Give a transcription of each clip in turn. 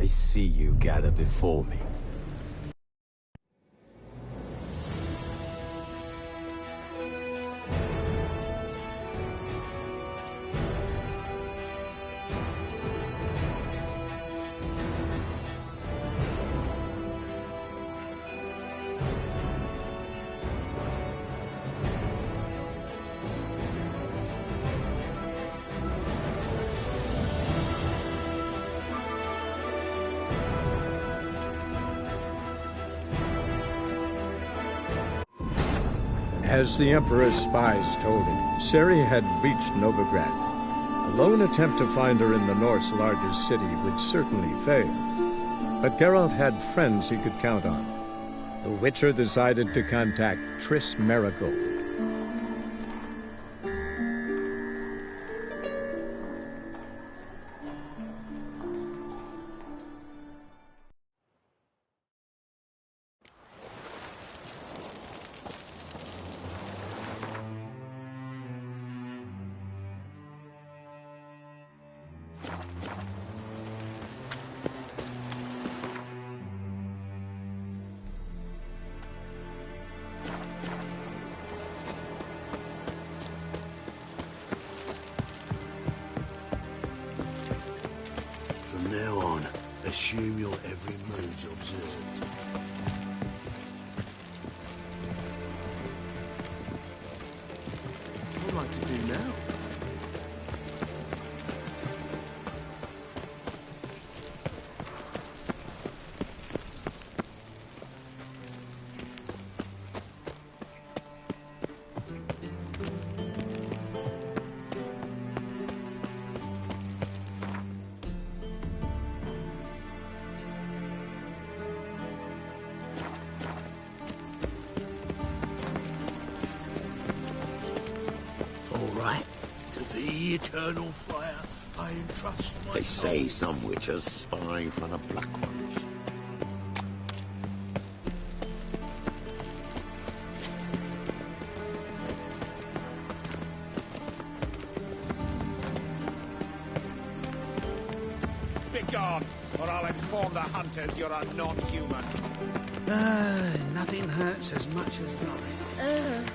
I see you gather before me. As the Emperor's spies told him, Ciri had reached Novigrad. A lone attempt to find her in the North's largest city would certainly fail. But Geralt had friends he could count on. The Witcher decided to contact Triss Merigold. From now on, assume your every move's observed. What am I to do now? All right. To the eternal fire, I entrust my They say soul. some witches spy for the Black Ones. Begone, or I'll inform the hunters you're a non-human. Nothing hurts as much as nothing.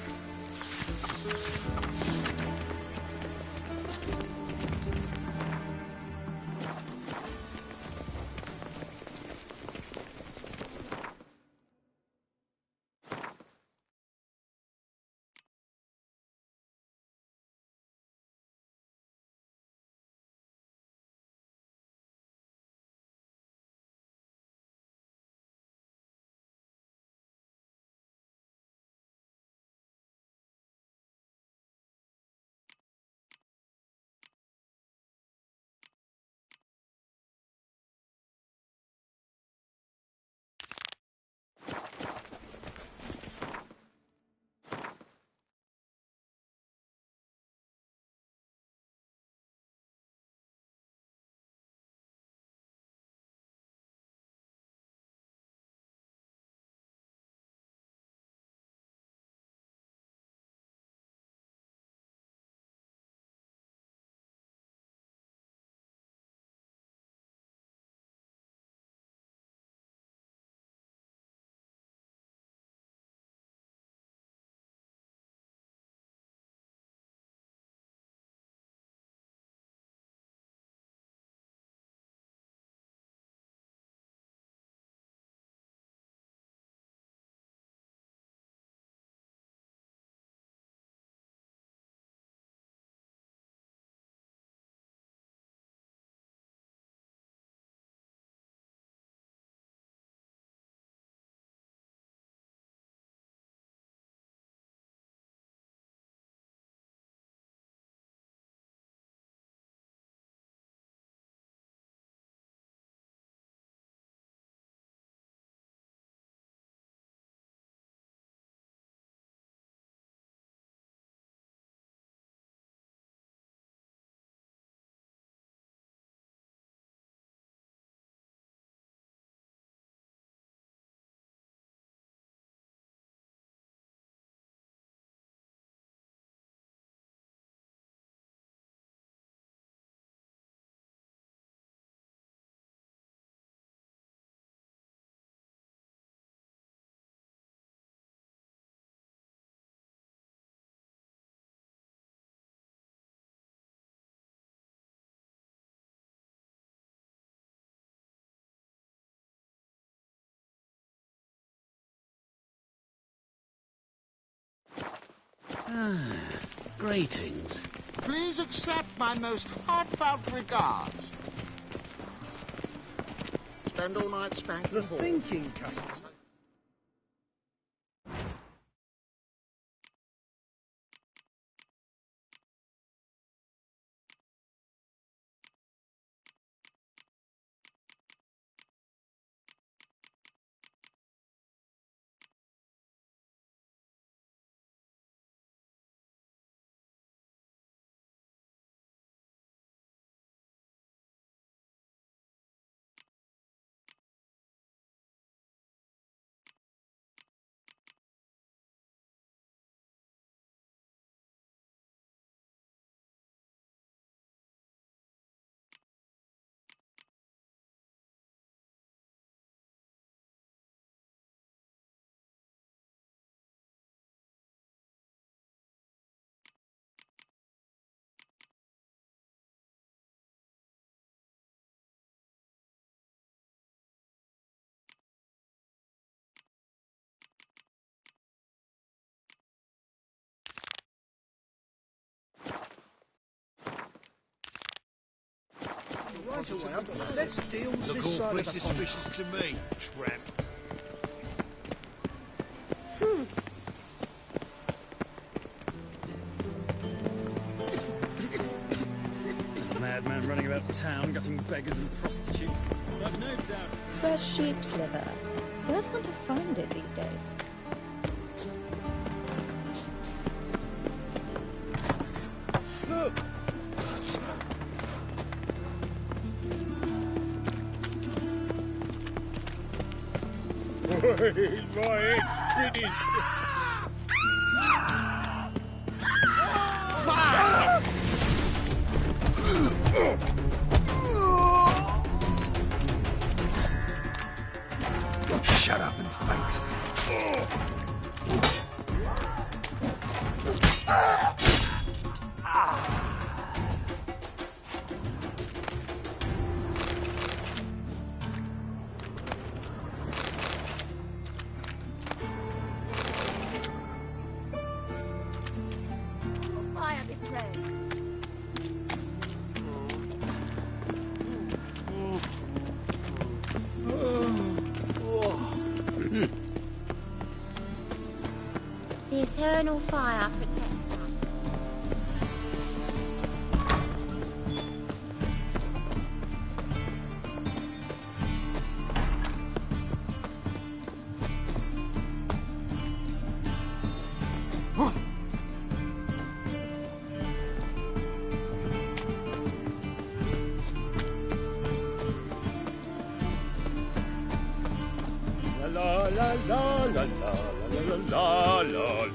Greetings. Please accept my most heartfelt regards. Spend all night spanking The balls. thinking castles. Right away, let's deal with this side of the suspicious to me, tramp. Madman running about town, gutting beggars and prostitutes. I've no doubt. Fresh sheep's liver. Where's one to find it these days? Look! My head's spinning. Shut up and fight. Fire be praised. The eternal fire protects us. La la la la la la la la la la.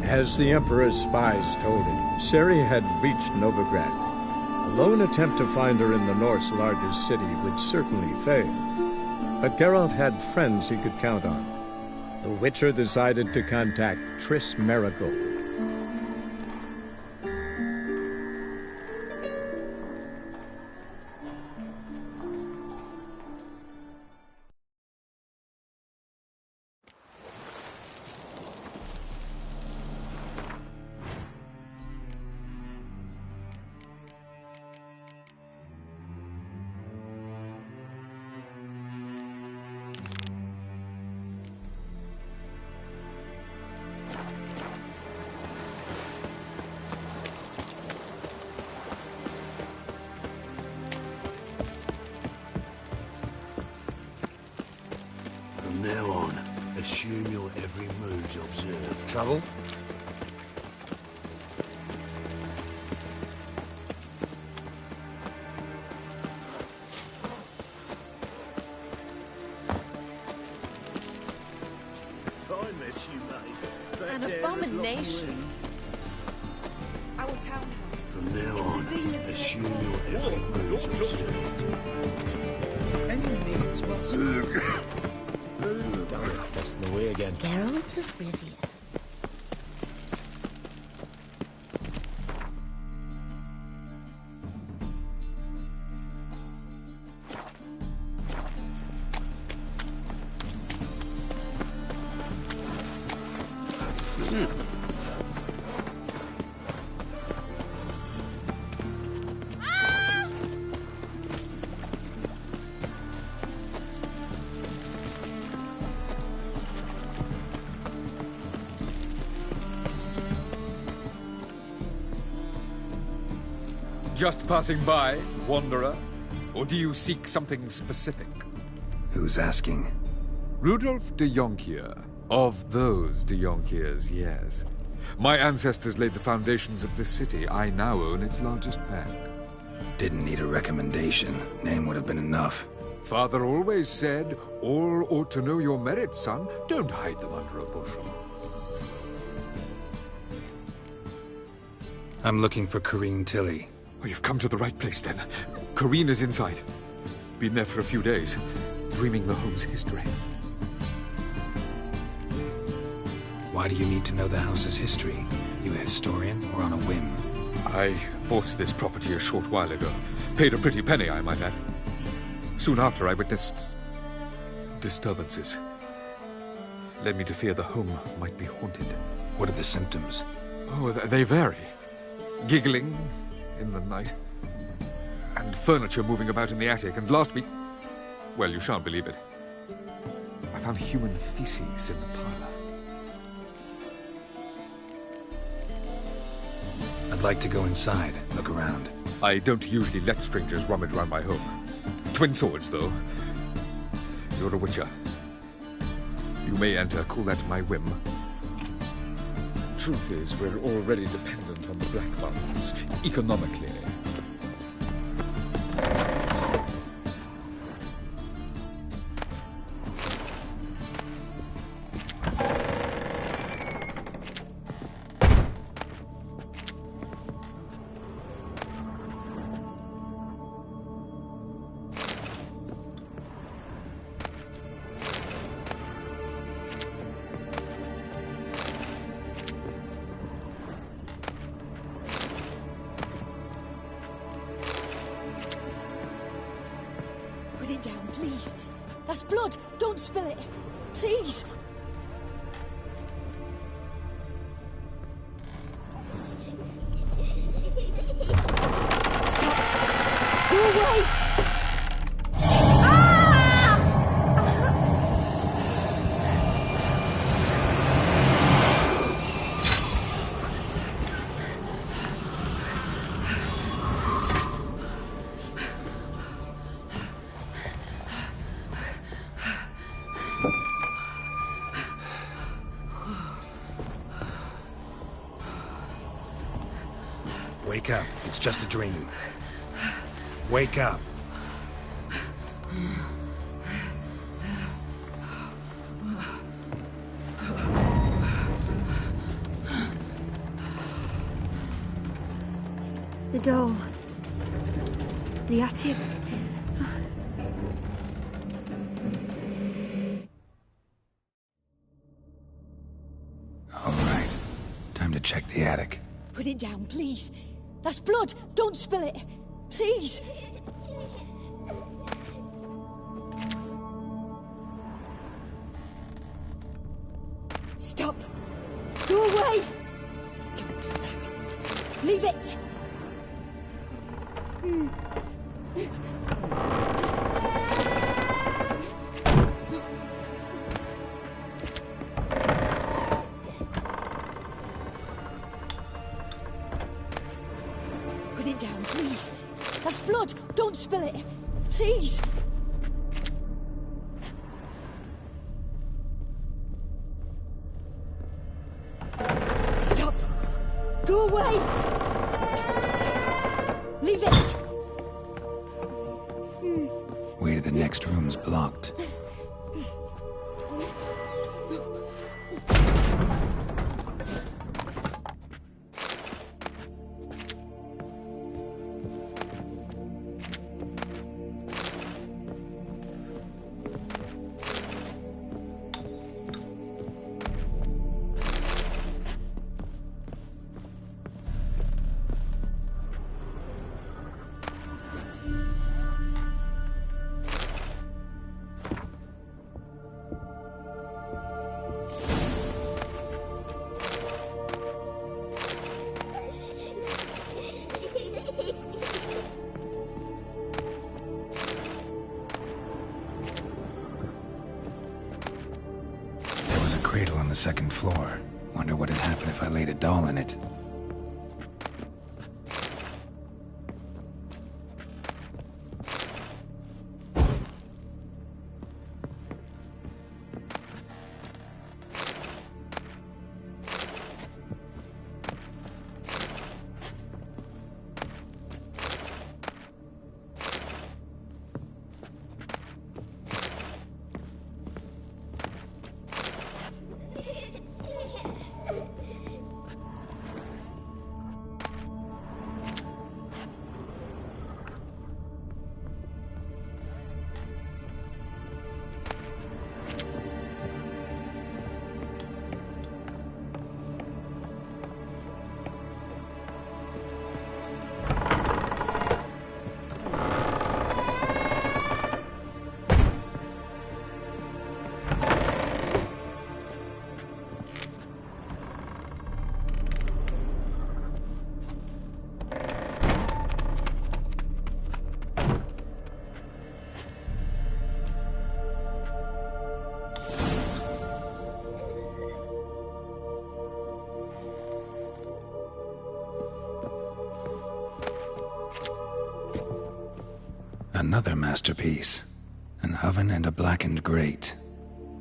As the Emperor's spies told him, Ciri had reached Novigrad. A lone attempt to find her in the North's largest city would certainly fail. But Geralt had friends he could count on. The Witcher decided to contact Triss Merigold. From now on, assume your every move's observed. Trouble? If I met you, mate, An abomination. Our townhouse. from now on, assume your every move's observed. Any needs must... That's in the way again. Geralt of Rivia. Just passing by, wanderer? Or do you seek something specific? Who's asking? Rudolf de Jonkier. Of those de Jonkiers, yes. My ancestors laid the foundations of this city. I now own its largest bank. Didn't need a recommendation. Name would have been enough. Father always said, all ought to know your merits, son. Don't hide them under a bushel. I'm looking for Corrine Tilly. Oh, you've come to the right place, then. Corrine is inside. Been there for a few days, dreaming the home's history. Why do you need to know the house's history? You a historian or on a whim? I bought this property a short while ago. Paid a pretty penny, I might add. Soon after, I witnessed disturbances. Led me to fear the home might be haunted. What are the symptoms? Oh, they vary. Giggling in the night, and furniture moving about in the attic, and last week, well, you shan't believe it, I found human feces in the parlor. I'd like to go inside, look around. I don't usually let strangers rummage around my home. Twin swords, though. You're a witcher. You may enter, call that my whim. Truth is, we're already dependent on the Black Funds, economically. Put it down, please. That's blood. Don't spill it. Please. Stop. Go away. Wake up. It's just a dream. Wake up. The doll. The attic. All right. Time to check the attic. Put it down, please. That's blood. Don't spill it. Please. Stop. Go away. Don't do that. Leave it. Put it down, please. That's blood. Don't spill it. Please. Stop. Go away. Don't do that. Leave it. Way to the next room's blocked. Cradle on the second floor. Wonder what had happened if I laid a doll in it. Another masterpiece. An oven and a blackened grate.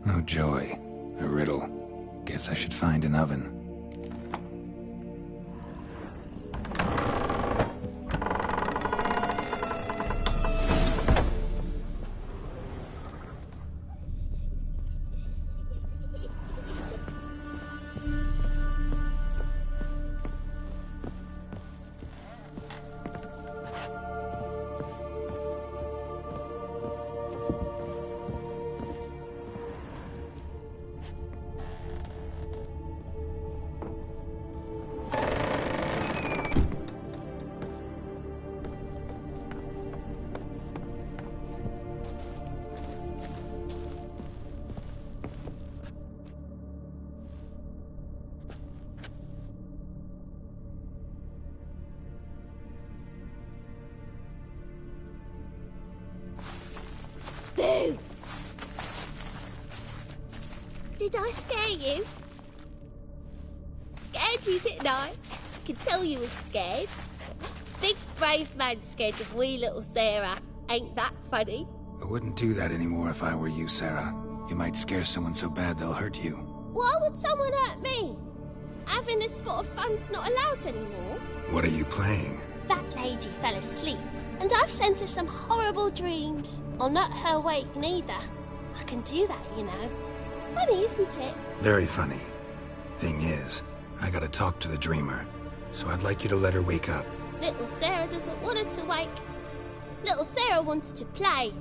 Oh joy. A riddle. Guess I should find an oven. Boo! Did I scare you? Scared you, didn't I? I can tell you was scared. Big brave man scared of wee little Sarah. Ain't that funny? I wouldn't do that anymore if I were you, Sarah. You might scare someone so bad they'll hurt you. Why would someone hurt me? Having a spot of fun's not allowed anymore. What are you playing? That lady fell asleep, and I've sent her some horrible dreams. I'll not her wake neither. I can do that, you know. Funny, isn't it? Very funny. Thing is, I gotta talk to the dreamer, so I'd like you to let her wake up. Little Sarah doesn't want her to wake. Little Sarah wanted to play.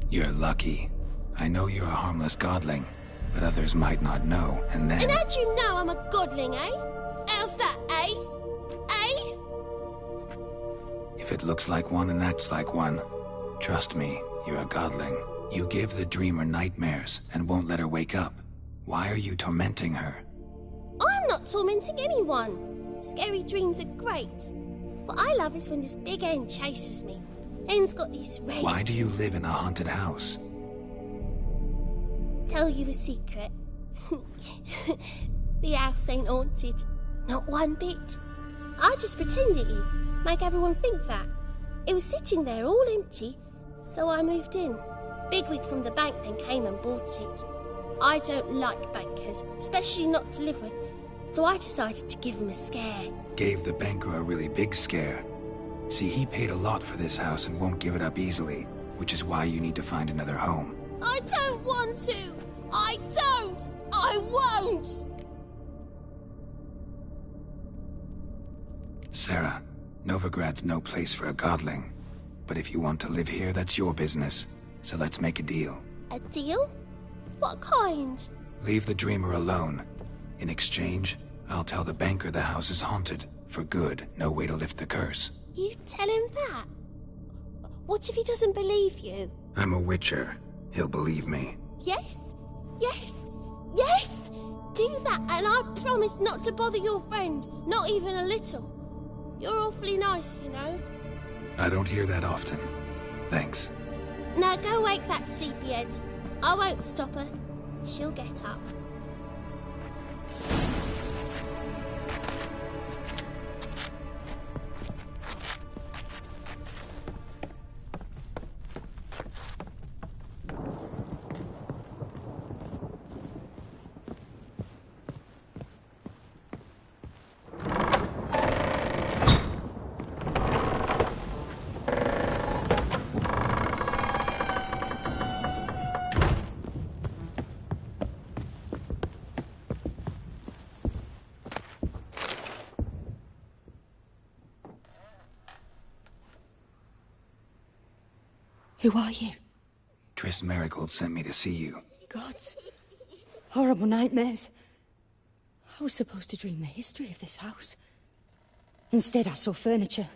You're lucky. I know you're a harmless godling, but others might not know, and then... And how'd you know I'm a godling, eh? How's that, eh? Eh? If it looks like one and acts like one, trust me, you're a godling. You give the dreamer nightmares and won't let her wake up. Why are you tormenting her? I'm not tormenting anyone. Scary dreams are great. What I love is when this big hen chases me. Hen's got these red... Why do you live in a haunted house? Tell you a secret. The house ain't haunted. Not one bit. I just pretend it is. Make everyone think that. It was sitting there all empty, so I moved in. Bigwig from the bank then came and bought it. I don't like bankers, especially not to live with, so I decided to give him a scare. Gave the banker a really big scare. See, he paid a lot for this house and won't give it up easily, which is why you need to find another home. I don't want to! I don't! I won't! Sarah, Novigrad's no place for a godling. But if you want to live here, that's your business. So let's make a deal. A deal? What kind? Leave the dreamer alone. In exchange, I'll tell the banker the house is haunted. For good, no way to lift the curse. You tell him that? What if he doesn't believe you? I'm a witcher. He'll believe me. Yes? Yes? Yes! Do that and I promise not to bother your friend. Not even a little. You're awfully nice, you know. I don't hear that often. Thanks. Now go wake that sleepyhead. I won't stop her. She'll get up. Who are you? Triss Merigold sent me to see you. Gods. Horrible nightmares. I was supposed to dream the history of this house. Instead, I saw furniture.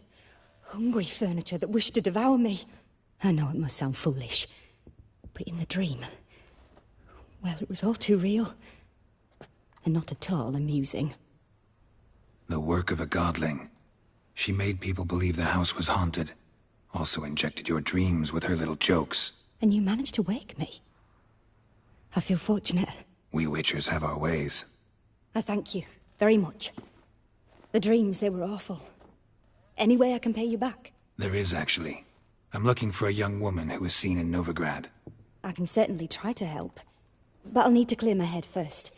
Hungry furniture that wished to devour me. I know it must sound foolish, but in the dream, well, it was all too real. And not at all amusing. The work of a godling. She made people believe the house was haunted. Also injected your dreams with her little jokes. And you managed to wake me. I feel fortunate. We witchers have our ways. I thank you very much. The dreams, they were awful. Any way I can pay you back? There is, actually. I'm looking for a young woman who was seen in Novigrad. I can certainly try to help. But I'll need to clear my head first.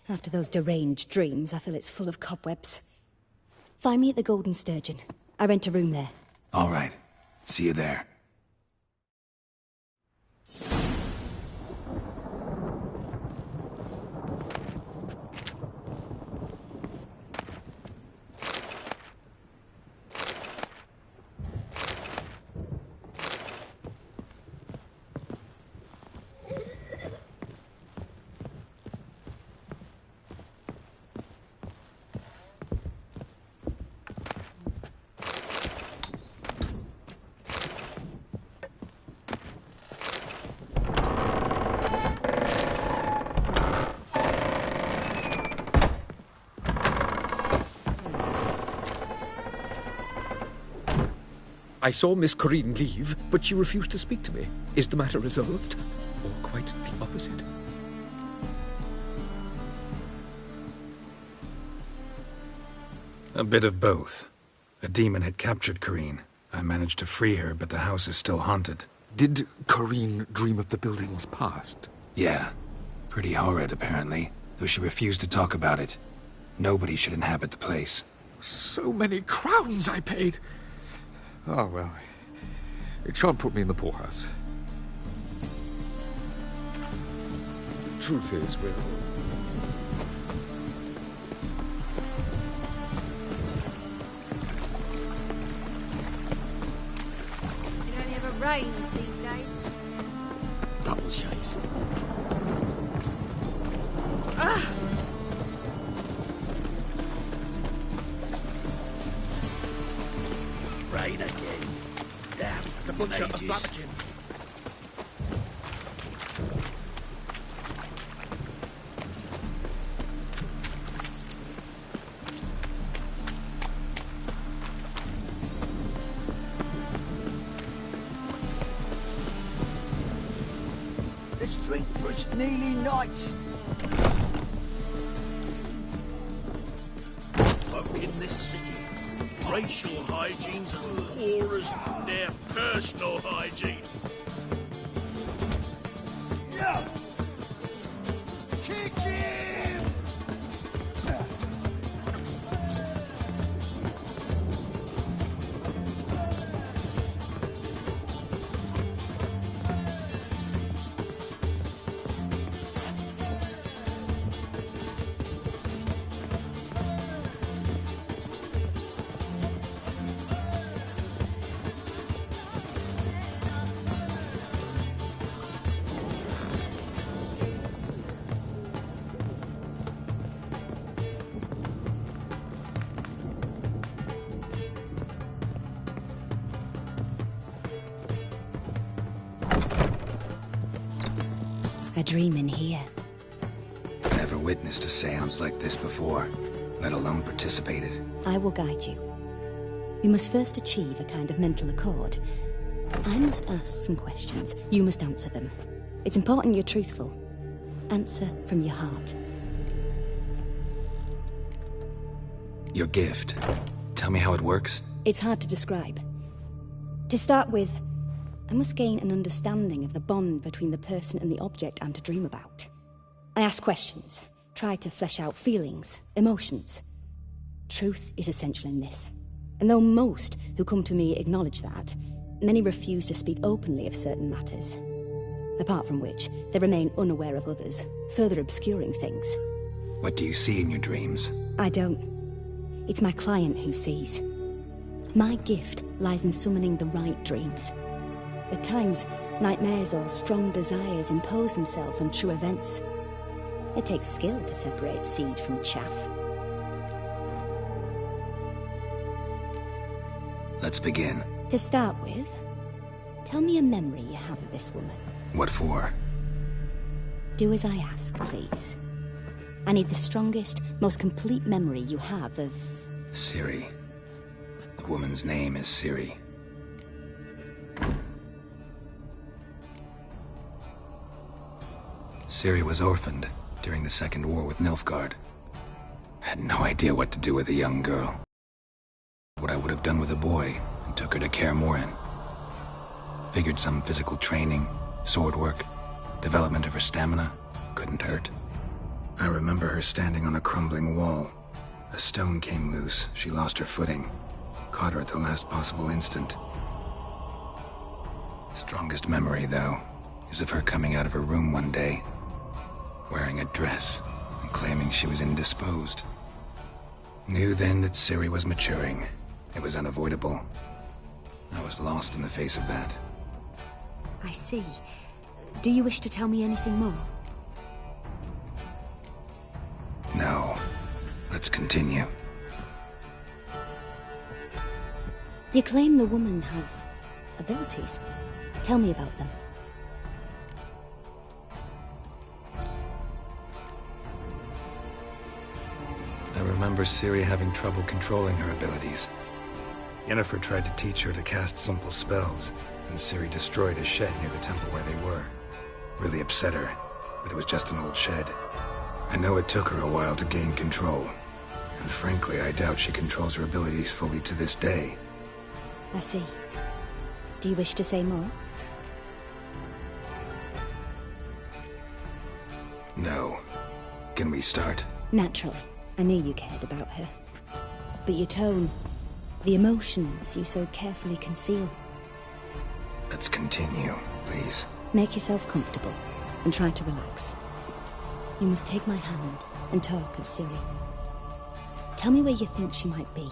After those deranged dreams, I feel it's full of cobwebs. Find me at the Golden Sturgeon. I rent a room there. All right. See you there. I saw Miss Corinne leave, but she refused to speak to me. Is the matter resolved? Or quite the opposite? A bit of both. A demon had captured Corinne. I managed to free her, but the house is still haunted. Did Corinne dream of the building's past? Yeah. Pretty horrid, apparently, though she refused to talk about it. Nobody should inhabit the place. So many crowns I paid! Oh, well, it shan't put me in the poorhouse. Truth is, Will, rains these days. Double chase. Rain again. Damn. The butcher of mages. Bumpkin. Let's drink for it's nearly night. Folk in this city, racial hygiene's as poor as their personal hygiene. Yeah. Kick him! A dream in here. Never witnessed a seance like this before, let alone participated. I will guide you. You must first achieve a kind of mental accord. I must ask some questions. You must answer them. It's important you're truthful. Answer from your heart. Your gift. Tell me how it works. It's hard to describe. To start with, I must gain an understanding of the bond between the person and the object I'm to dream about. I ask questions, try to flesh out feelings, emotions. Truth is essential in this. And though most who come to me acknowledge that, many refuse to speak openly of certain matters. Apart from which, they remain unaware of others, further obscuring things. What do you see in your dreams? I don't. It's my client who sees. My gift lies in summoning the right dreams. At times, nightmares or strong desires impose themselves on true events. It takes skill to separate seed from chaff. Let's begin. To start with, tell me a memory you have of this woman. What for? Do as I ask, please. I need the strongest, most complete memory you have of... Ciri. The woman's name is Ciri. Ciri was orphaned during the Second War with Nilfgaard. Had no idea what to do with a young girl. What I would have done with a boy, and took her to Kaer Morhen. Figured some physical training, sword work, development of her stamina couldn't hurt. I remember her standing on a crumbling wall. A stone came loose, she lost her footing. Caught her at the last possible instant. Strongest memory, though, is of her coming out of her room one day, wearing a dress and claiming she was indisposed. Knew then that Ciri was maturing. It was unavoidable. I was lost in the face of that. I see. Do you wish to tell me anything more? No. Let's continue. You claim the woman has abilities. Tell me about them. I remember Ciri having trouble controlling her abilities. Yennefer tried to teach her to cast simple spells, and Ciri destroyed a shed near the temple where they were. Really upset her, but it was just an old shed. I know it took her a while to gain control, and frankly, I doubt she controls her abilities fully to this day. I see. Do you wish to say more? No. Can we start? Naturally. I knew you cared about her. But your tone, the emotions you so carefully conceal. Let's continue, please. Make yourself comfortable and try to relax. You must take my hand and talk of Ciri. Tell me where you think she might be.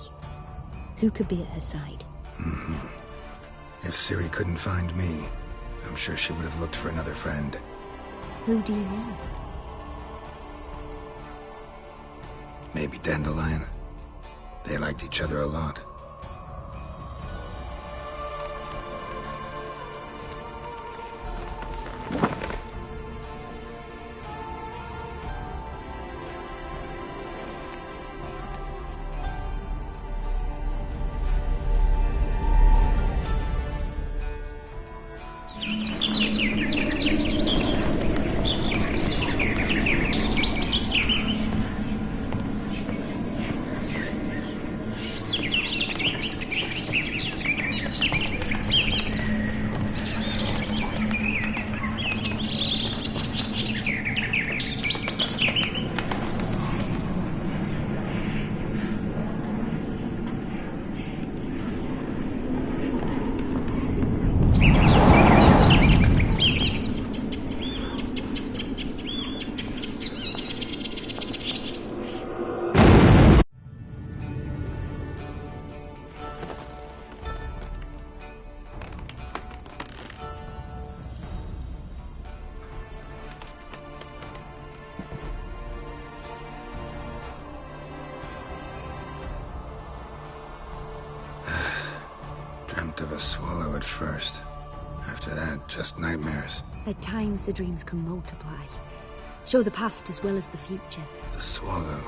Who could be at her side? If Ciri couldn't find me, I'm sure she would have looked for another friend. Who do you mean? Maybe Dandelion. They liked each other a lot. Dreamt of a swallow at first. After that, just nightmares. At times, the dreams can multiply. Show the past as well as the future. The swallow.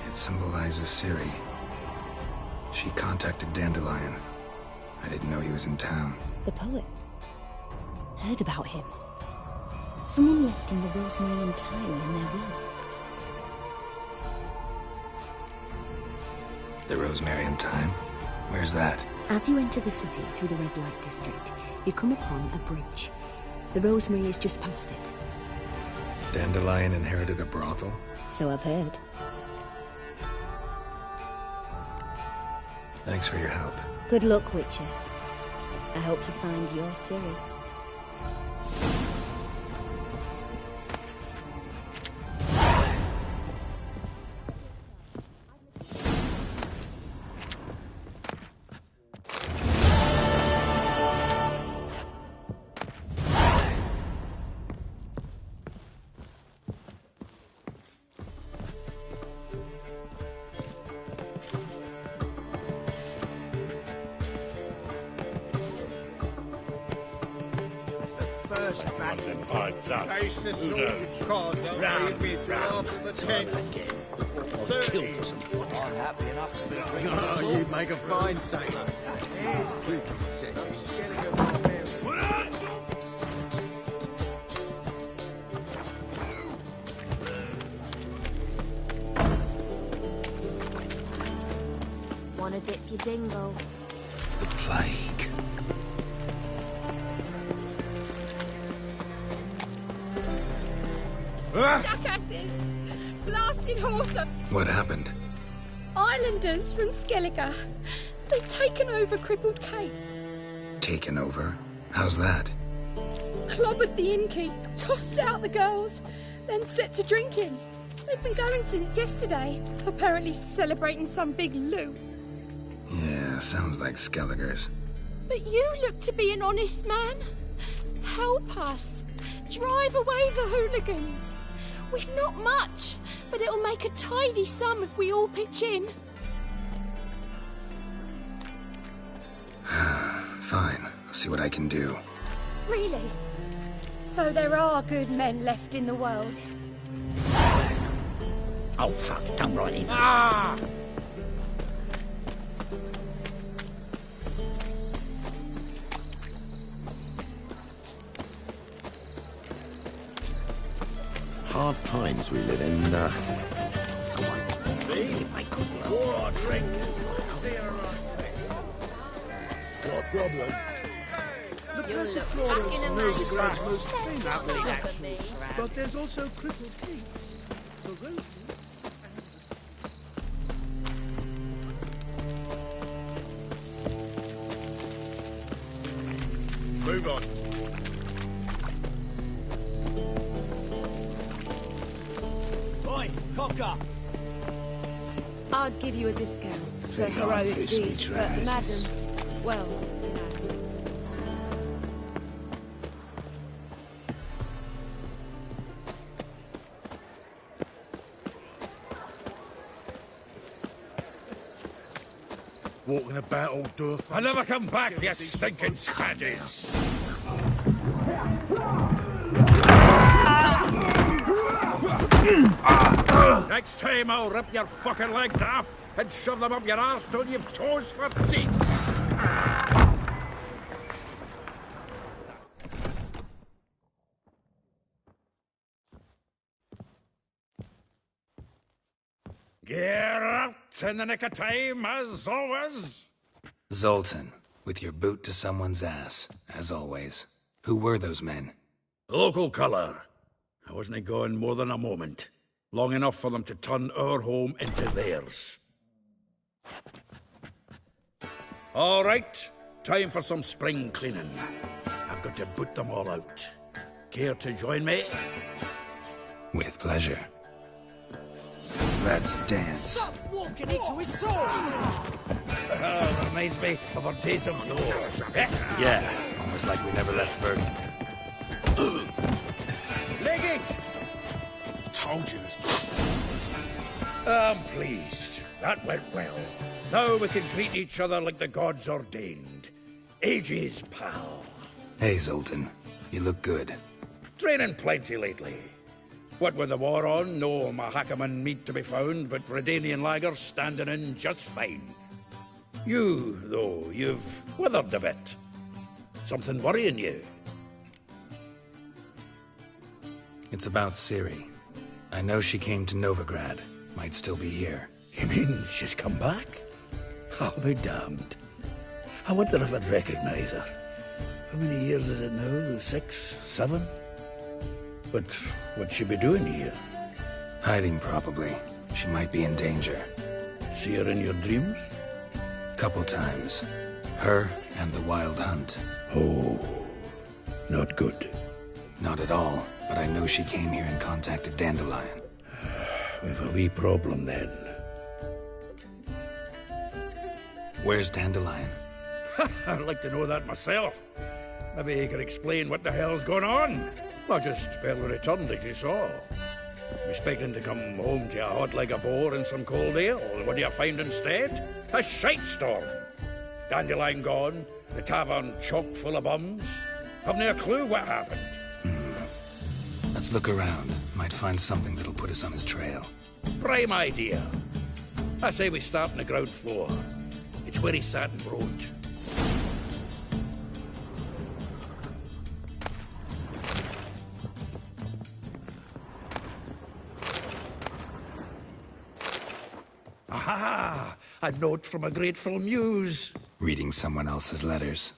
It symbolizes Ciri. She contacted Dandelion. I didn't know he was in town. The poet. Heard about him. Someone left him the Rosemary Thyme in their will. The Rosemary Thyme? Where's that? As you enter the city through the Red Light District, you come upon a bridge. The Rosemary is just past it. Dandelion inherited a brothel? So I've heard. Thanks for your help. Good luck, Witcher. I hope you find your Ciri. Who knows? Round me after the tent. I'll kill for some fun. I'm happy enough to be drinking. Oh, you'd make a fine sailor. Here's Wanna dip your dingle? The plague. Jackasses! Blasted horse! What happened? Islanders from Skellige. They've taken over crippled Kate's. Taken over? How's that? Clobbered the innkeep, tossed out the girls, then set to drinking. They've been going since yesterday, apparently celebrating some big loot. Yeah, sounds like Skellige's. But you look to be an honest man. Help us. Drive away the hooligans. We've not much, but it'll make a tidy sum if we all pitch in. Fine, I'll see what I can do. Really? So there are good men left in the world? Oh, fuck, don't run in. Ah! Hard times we live in. Someone. If I could. War or drink. Got a problem. The Persiflora is Novigrad's most famous attraction, but there's also crippled Kate's. The Rosemary. Move on. Oi, cocker! I'd give you a discount for Think I'd heroic piss me deeds, but trousers. madam, well, you know. Walking about all doof. I'll never come back, you stinking scadges! Next time I'll rip your fucking legs off and shove them up your arse till you've toes for teeth! Get out in the nick of time, as always! Zoltan, with your boot to someone's ass, as always. Who were those men? Local colour. I wasn't gone more than a moment. Long enough for them to turn our home into theirs. All right, time for some spring cleaning. I've got to boot them all out. Care to join me? With pleasure. Let's dance. Stop walking into his sword! Reminds me of our days of yore. Yeah, almost like we never left Verdun. Leg it! Told you this I'm pleased. That went well. Now we can greet each other like the gods ordained. Ages, pal. Hey, Zoltan. You look good. Training plenty lately. What with the war on, no Mahakaman meat to be found, but Redanian lagers standing in just fine. You, though, you've withered a bit. Something worrying you? It's about Ciri. I know she came to Novigrad. Might still be here. You mean she's come back? I'll be damned. I wonder if I'd recognize her. How many years is it now? 6, 7? But what'd she be doing here? Hiding, probably. She might be in danger. See her in your dreams? Couple times. Her and the Wild Hunt. Oh, not good. Not at all, but I know she came here and contacted Dandelion. We've a wee problem then. Where's Dandelion? I'd like to know that myself. Maybe he could explain what the hell's going on. Not just barely returned, as you saw. Expecting to come home to a hot like a boar and some cold ale. What do you find instead? A shite storm. Dandelion gone, the tavern chock full of bums. Haven't a clue what happened. Let's look around. Might find something that'll put us on his trail. Prime idea. I say we start on the ground floor. It's where he sat and wrote. Aha! A note from a grateful muse. Reading someone else's letters.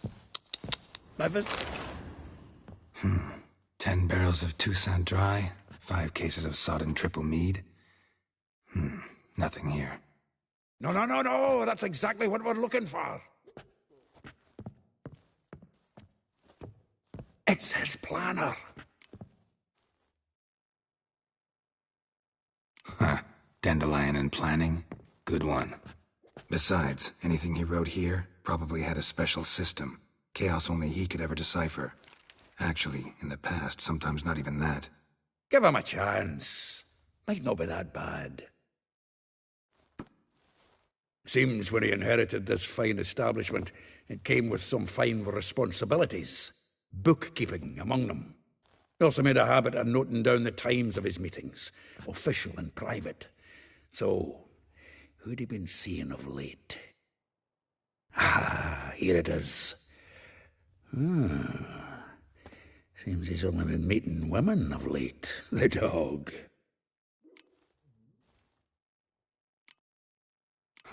10 barrels of Toussaint Dry, 5 cases of sodden triple mead. Nothing here. No, that's exactly what we're looking for. It's his planner. Dandelion and planning? Good one. Besides, anything he wrote here probably had a special system. Chaos only he could ever decipher. Actually, in the past, sometimes not even that. Give him a chance. Might not be that bad. Seems when he inherited this fine establishment, it came with some fine responsibilities. Bookkeeping among them. He also made a habit of noting down the times of his meetings, official and private. So, who'd he been seeing of late? Ah, here it is. Seems he's only been meeting women of late, the dog.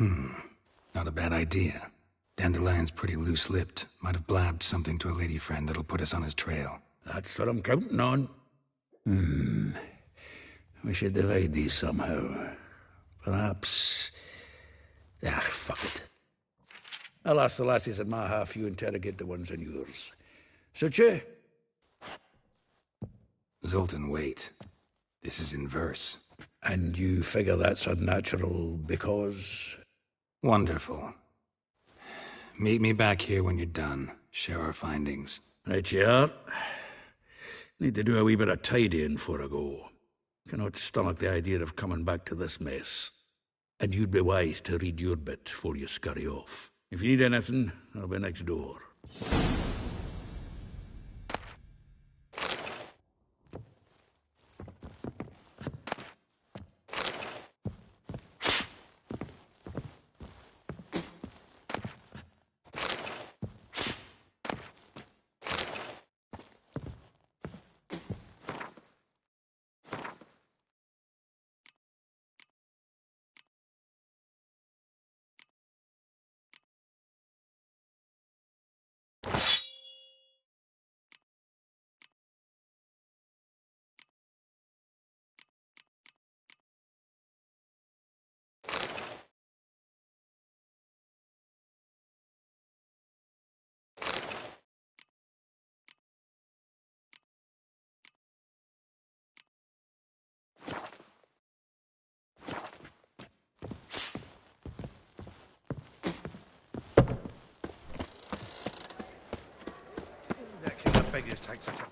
Not a bad idea. Dandelion's pretty loose-lipped. Might have blabbed something to a lady friend that'll put us on his trail. That's what I'm counting on. We should divide these somehow. Perhaps... fuck it. I'll ask the lassies in my half, you interrogate the ones in yours. Suit you? Zoltan, wait. This is in verse. And you figure that's unnatural because... Wonderful. Meet me back here when you're done. Share our findings. Right you are. Need to do a wee bit of tidying before I go. Cannot stomach the idea of coming back to this mess. And you'd be wise to read your bit before you scurry off. If you need anything, I'll be next door. Beggars take such a...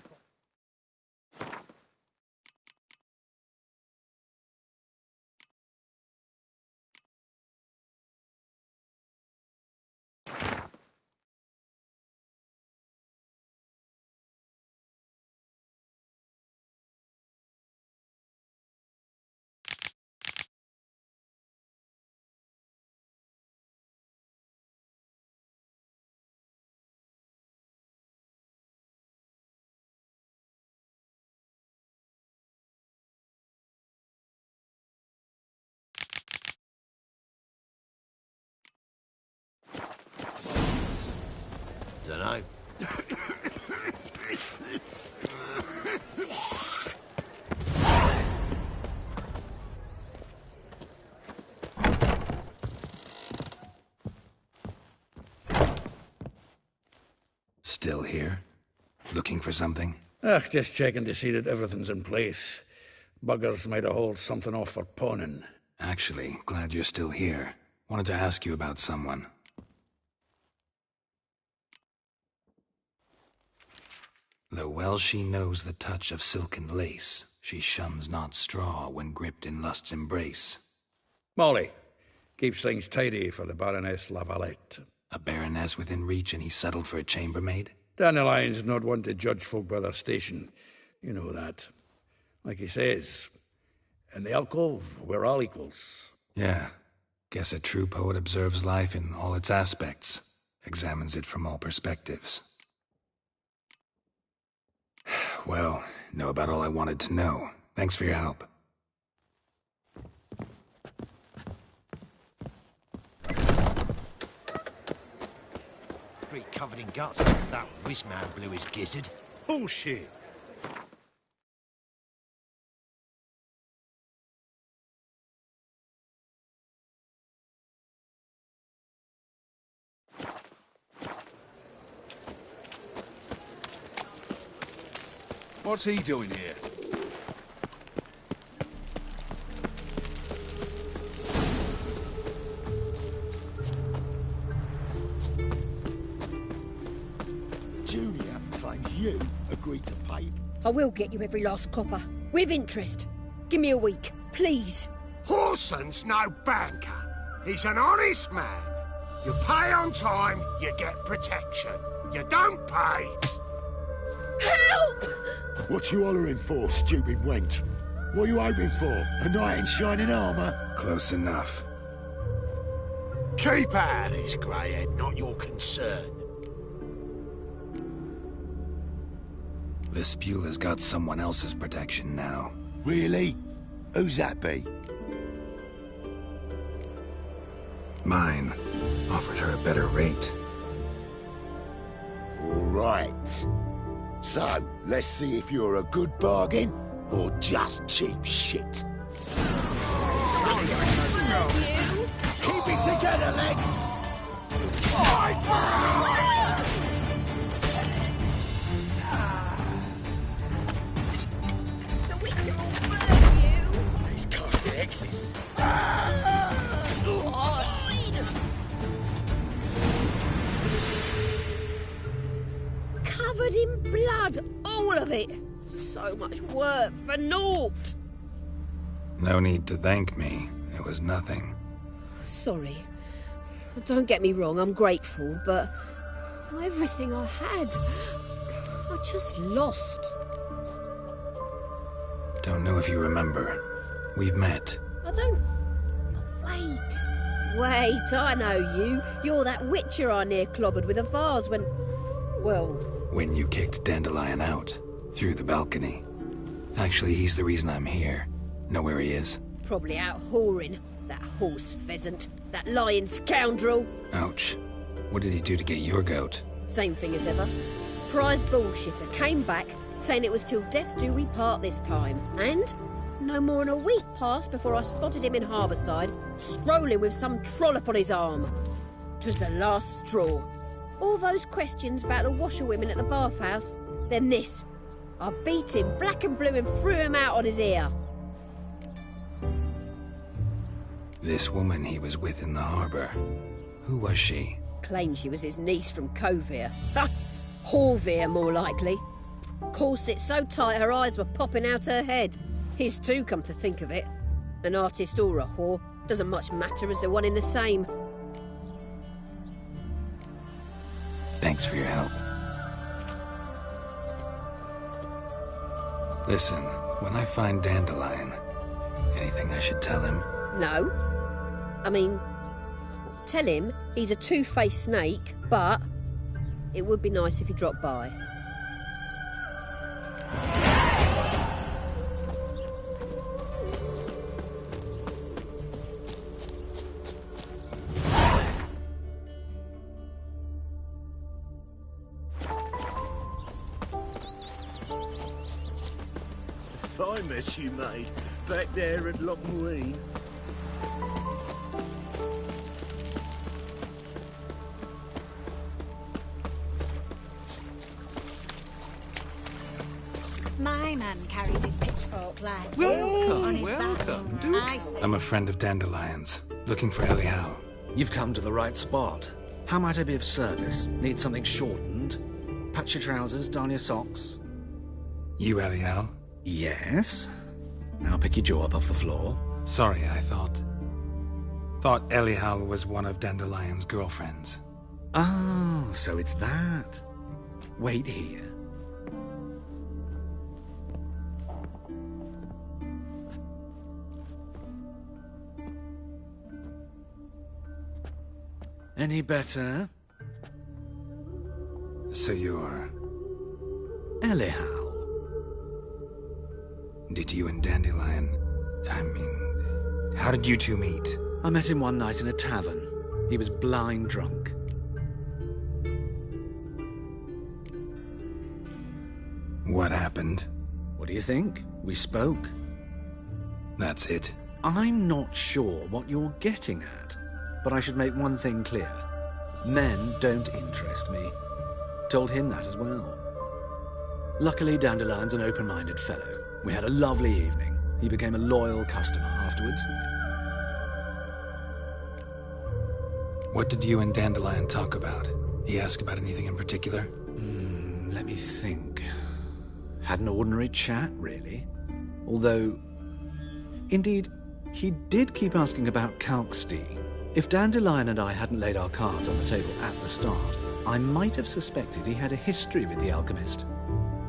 Dunno. Still here? Looking for something? Just checking to see that everything's in place. Buggers might have hauled something off for pawning. Actually, glad you're still here. Wanted to ask you about someone. Though well she knows the touch of silken lace, she shuns not straw when gripped in lust's embrace. Molly keeps things tidy for the Baroness Lavalette. A baroness within reach and he settled for a chambermaid? Dandelion's not one to judge folk by their station. You know that. Like he says, in the alcove, we're all equals. Yeah. Guess a true poet observes life in all its aspects, examines it from all perspectives. Well, know about all I wanted to know. Thanks for your help. Street covered in guts after that whiz-man blew his gizzard. Bullshit. What's he doing here? Junior claims you agreed to pay. I will get you every last copper. With interest. Give me a week, please. Horson's no banker. He's an honest man. You pay on time, you get protection. You don't pay... Help! What you hollering for, stupid wench? What are you hoping for? A knight in shining armour? Close enough. Keep out of this, Greyhead, not your concern. Vespula's got someone else's protection now. Really? Who's that be? Mine. Offered her a better rate. All right. So, let's see if you're a good bargain or just cheap shit. Keep it together, legs! The winter will burn you! He's casting X's. Covered in blood, all of it. So much work for naught. No need to thank me. It was nothing. Sorry. Don't get me wrong, I'm grateful, but everything I had, I just lost. Don't know if you remember. We've met. I don't... Wait, I know you. You're that witcher I near clobbered with a vase when... Well... When you kicked Dandelion out, through the balcony. Actually, he's the reason I'm here. Know where he is? Probably out whoring. That horse pheasant. That lying scoundrel. Ouch. What did he do to get your goat? Same thing as ever. Prize bullshitter came back, saying it was till death do we part this time. And no more than a week passed before I spotted him in Harbourside, strolling with some trollop on his arm. 'Twas the last straw. All those questions about the washerwomen at the bathhouse, then this. I beat him black and blue and threw him out on his ear. This woman he was with in the harbour. Who was she? Claimed she was his niece from Kovir. Ha! Horvir, more likely. Corset so tight her eyes were popping out her head. His too, come to think of it. An artist or a whore. Doesn't much matter as they're one in the same. Thanks for your help. Listen, when I find Dandelion, anything I should tell him? No. I mean, tell him he's a two-faced snake, but it would be nice if he dropped by. Fine mess you made, back there at Loch Muine. My man carries his pitchfork, lad. Welcome, on his welcome. back. Do I see. I'm a friend of Dandelion's, looking for Elial. You've come to the right spot. How might I be of service? Need something shortened? Patch your trousers, darn your socks. You Elial? Yes. Now pick your jaw up off the floor. Sorry, I thought Elial was one of Dandelion's girlfriends. Oh, so it's that. Wait here. Any better? So you're... Elial. Did you and Dandelion... how did you two meet? I met him one night in a tavern. He was blind drunk. What happened? What do you think? We spoke. That's it. I'm not sure what you're getting at, but I should make one thing clear. Men don't interest me. Told him that as well. Luckily, Dandelion's an open-minded fellow. We had a lovely evening. He became a loyal customer afterwards. What did you and Dandelion talk about? He asked about anything in particular? Let me think. Had an ordinary chat, really. Although, indeed, he did keep asking about Kalkstein. If Dandelion and I hadn't laid our cards on the table at the start, I might have suspected he had a history with the alchemist.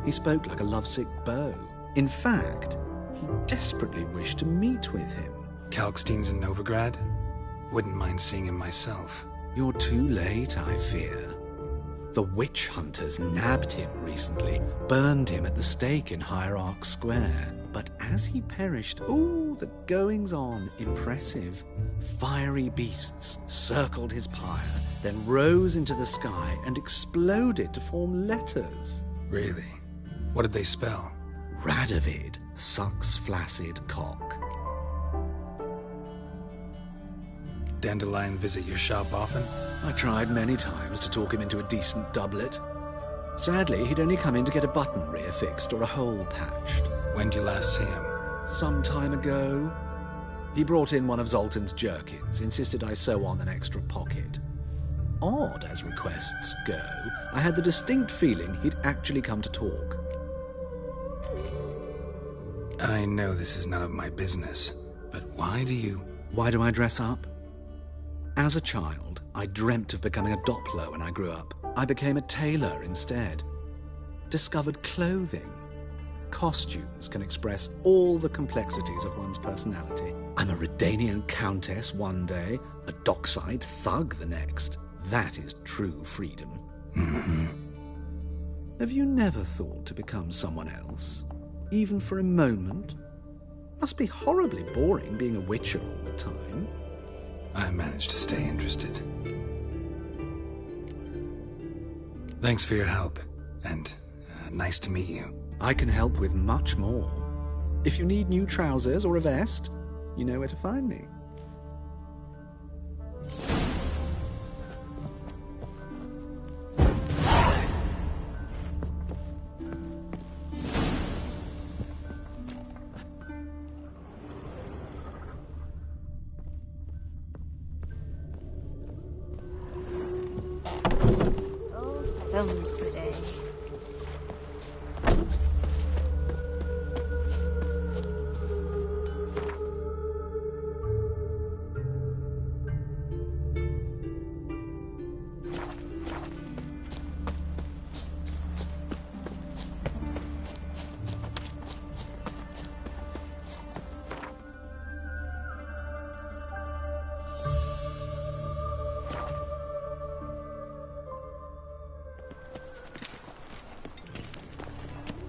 He spoke like a lovesick beau. In fact, he desperately wished to meet with him. Kalkstein's in Novigrad? Wouldn't mind seeing him myself. You're too late, I fear. The witch hunters nabbed him recently, burned him at the stake in Hierarch Square. But as he perished, the goings-on, impressive. Fiery beasts circled his pyre, then rose into the sky and exploded to form letters. Really? What did they spell? Radovid sucks flaccid cock. Dandelion visit your shop often? I tried many times to talk him into a decent doublet. Sadly, he'd only come in to get a button reaffixed or a hole patched. When did you last see him? Some time ago. He brought in one of Zoltan's jerkins, insisted I sew on an extra pocket. Odd as requests go, I had the distinct feeling he'd actually come to talk. I know this is none of my business, but why do you... Why do I dress up? As a child, I dreamt of becoming a Doppler when I grew up. I became a tailor instead. Discovered clothing. Costumes can express all the complexities of one's personality. I'm a Redanian countess one day, a dockside thug the next. That is true freedom. Mm-hmm. Have you never thought to become someone else? Even for a moment? Must be horribly boring being a witcher all the time. I managed to stay interested. Thanks for your help, and nice to meet you. I can help with much more. If you need new trousers or a vest, you know where to find me. All thumbs today.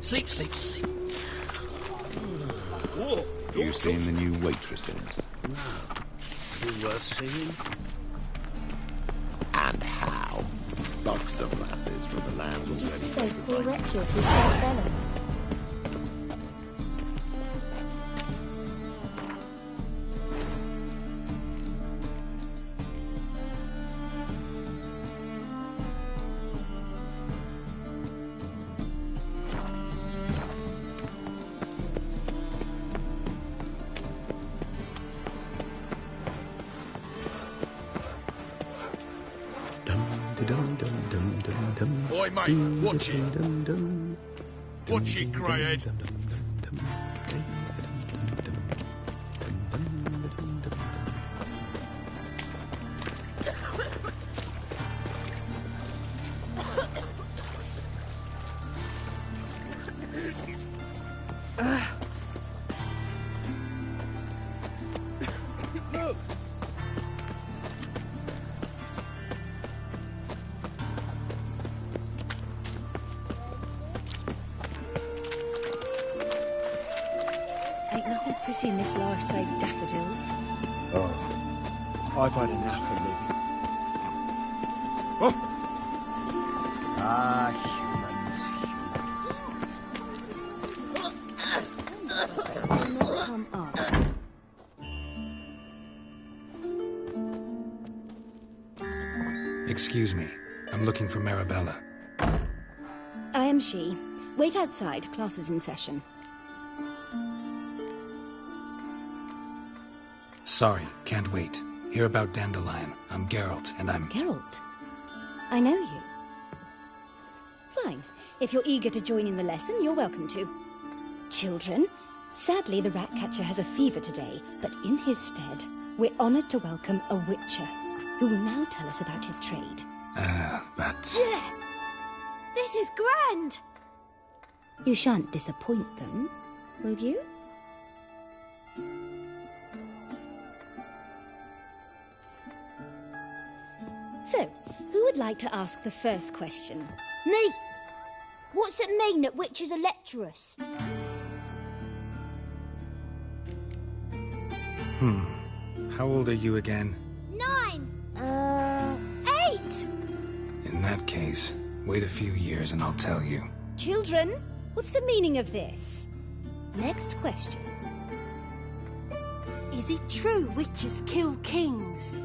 Sleep, sleep, sleep. You seen the new waitresses? No. You worth seeing? And how? Buxom lasses from the lands Did you already. see those poor wretches with Fred Bellum? Oi, mate, watch it. Watch it, greyhead. Ain't nothing pretty in this life save daffodils. Oh, I've had enough of living. Oh. Ah, Not come up. Excuse me. I'm looking for Marabella. I am she. Wait outside. Class is in session. Sorry, can't wait. Hear about Dandelion. I'm Geralt, and I'm... Geralt? I know you. Fine. If you're eager to join in the lesson, you're welcome to. Children, sadly the Ratcatcher has a fever today, but in his stead, we're honoured to welcome a Witcher, who will now tell us about his trade. But... Yeah. This is grand. You shan't disappoint them, will you? So, who would like to ask the first question? Me! What's it mean that witches are lecturers? How old are you again? 9! 8! In that case, wait a few years and I'll tell you. Children, what's the meaning of this? Next question. Is it true witches kill kings?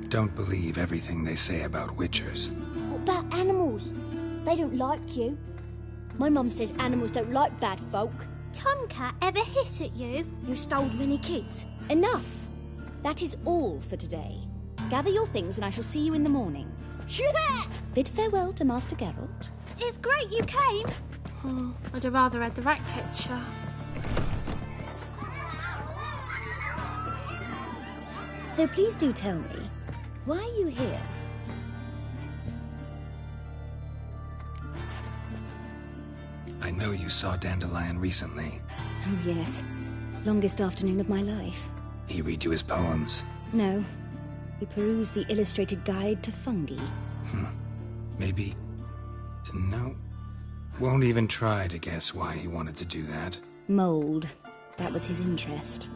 Don't believe everything they say about witchers. What about animals? They don't like you. My mum says animals don't like bad folk. Tomcat ever hiss at you? You stole many kids. Enough. That is all for today. Gather your things and I shall see you in the morning. Yeah! Bid farewell to Master Geralt. It's great you came. I'd have rather had the Ratcatcher. So please do tell me, why are you here? I know you saw Dandelion recently. Oh yes, longest afternoon of my life. He read you his poems. No, we perused the illustrated guide to fungi. Maybe... No. Won't even try to guess why he wanted to do that. Mold. That was his interest.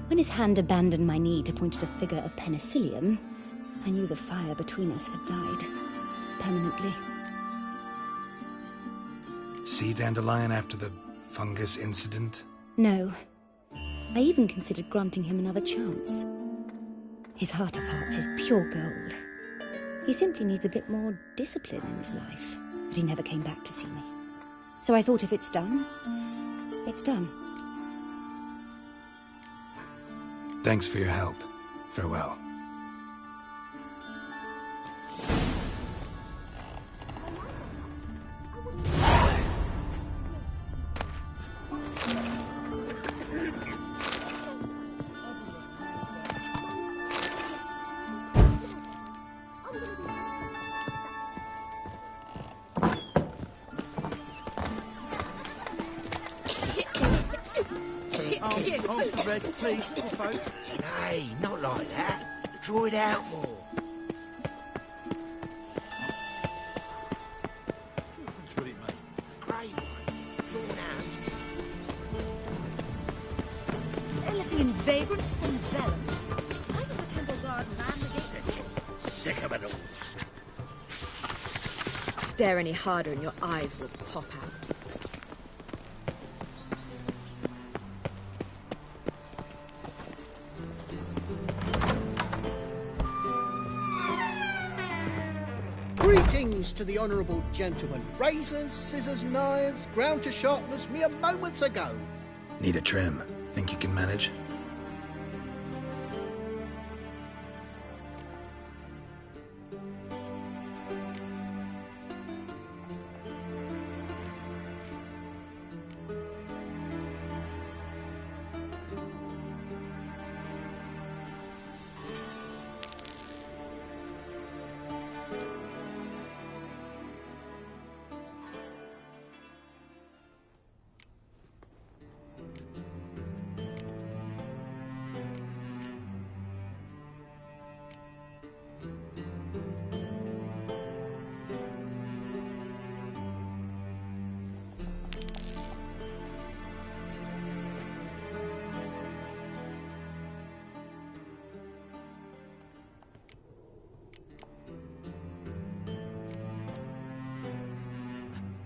When his hand abandoned my knee to point at a figure of penicillium, I knew the fire between us had died. Permanently. See Dandelion after the fungus incident? No. I even considered granting him another chance. His heart of hearts is pure gold. He simply needs a bit more discipline in his life. But he never came back to see me. So I thought if it's done, it's done. Thanks for your help. Farewell. Arms for red, please, little folk. Nay, not like that. Draw it out more. What's with it, mate? Grey one. Drawn out. Elefant vagrants from Vellum. Why does the Temple Guard man Sick of it all. Stare any harder and your eyes will pop out. Greetings to the honourable gentleman. Razors, scissors, knives, ground to sharpness mere moments ago. Need a trim. Think you can manage?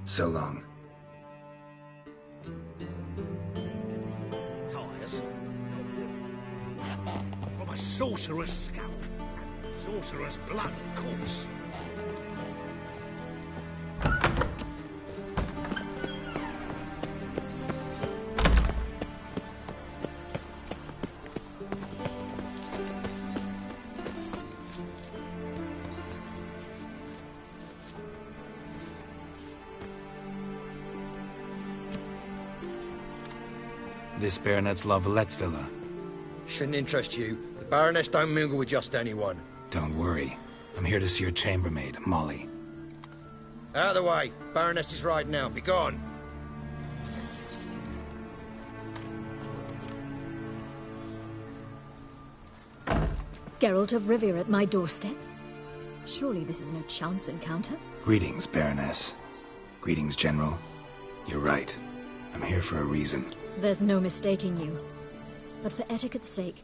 So long. Tires. From a sorcerer's scalp. Sorcerer's blood, of course. This Baronet's La Vallette's villa. Shouldn't interest you. The Baroness don't mingle with just anyone. Don't worry. I'm here to see your chambermaid, Molly. Out of the way. Baroness is riding out. Be gone. Geralt of Rivia at my doorstep? Surely this is no chance encounter? Greetings, Baroness. Greetings, General. You're right. I'm here for a reason. There's no mistaking you. But for etiquette's sake,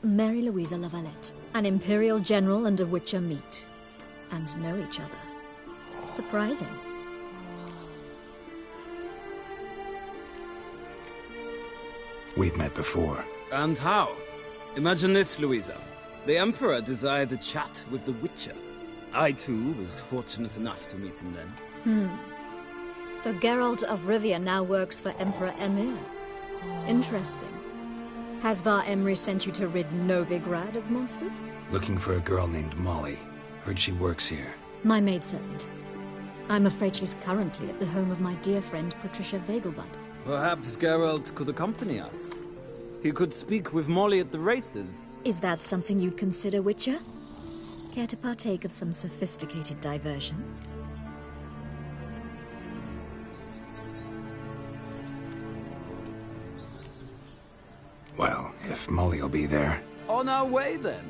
Mary Louisa La Valette, an Imperial General and a Witcher meet. And know each other. Surprising. We've met before. And how? Imagine this, Louisa. The Emperor desired a chat with the Witcher. I, too, was fortunate enough to meet him then. So Geralt of Rivia now works for Emperor Emhyr. Interesting. Has Var Emreis sent you to rid Novigrad of monsters? Looking for a girl named Molly. Heard she works here. My maidservant. I'm afraid she's currently at the home of my dear friend Patricia Vegelbud. Perhaps Geralt could accompany us. He could speak with Molly at the races, Is that something you'd consider, Witcher? Care to partake of some sophisticated diversion? Well, if Molly'll be there. On our way, then.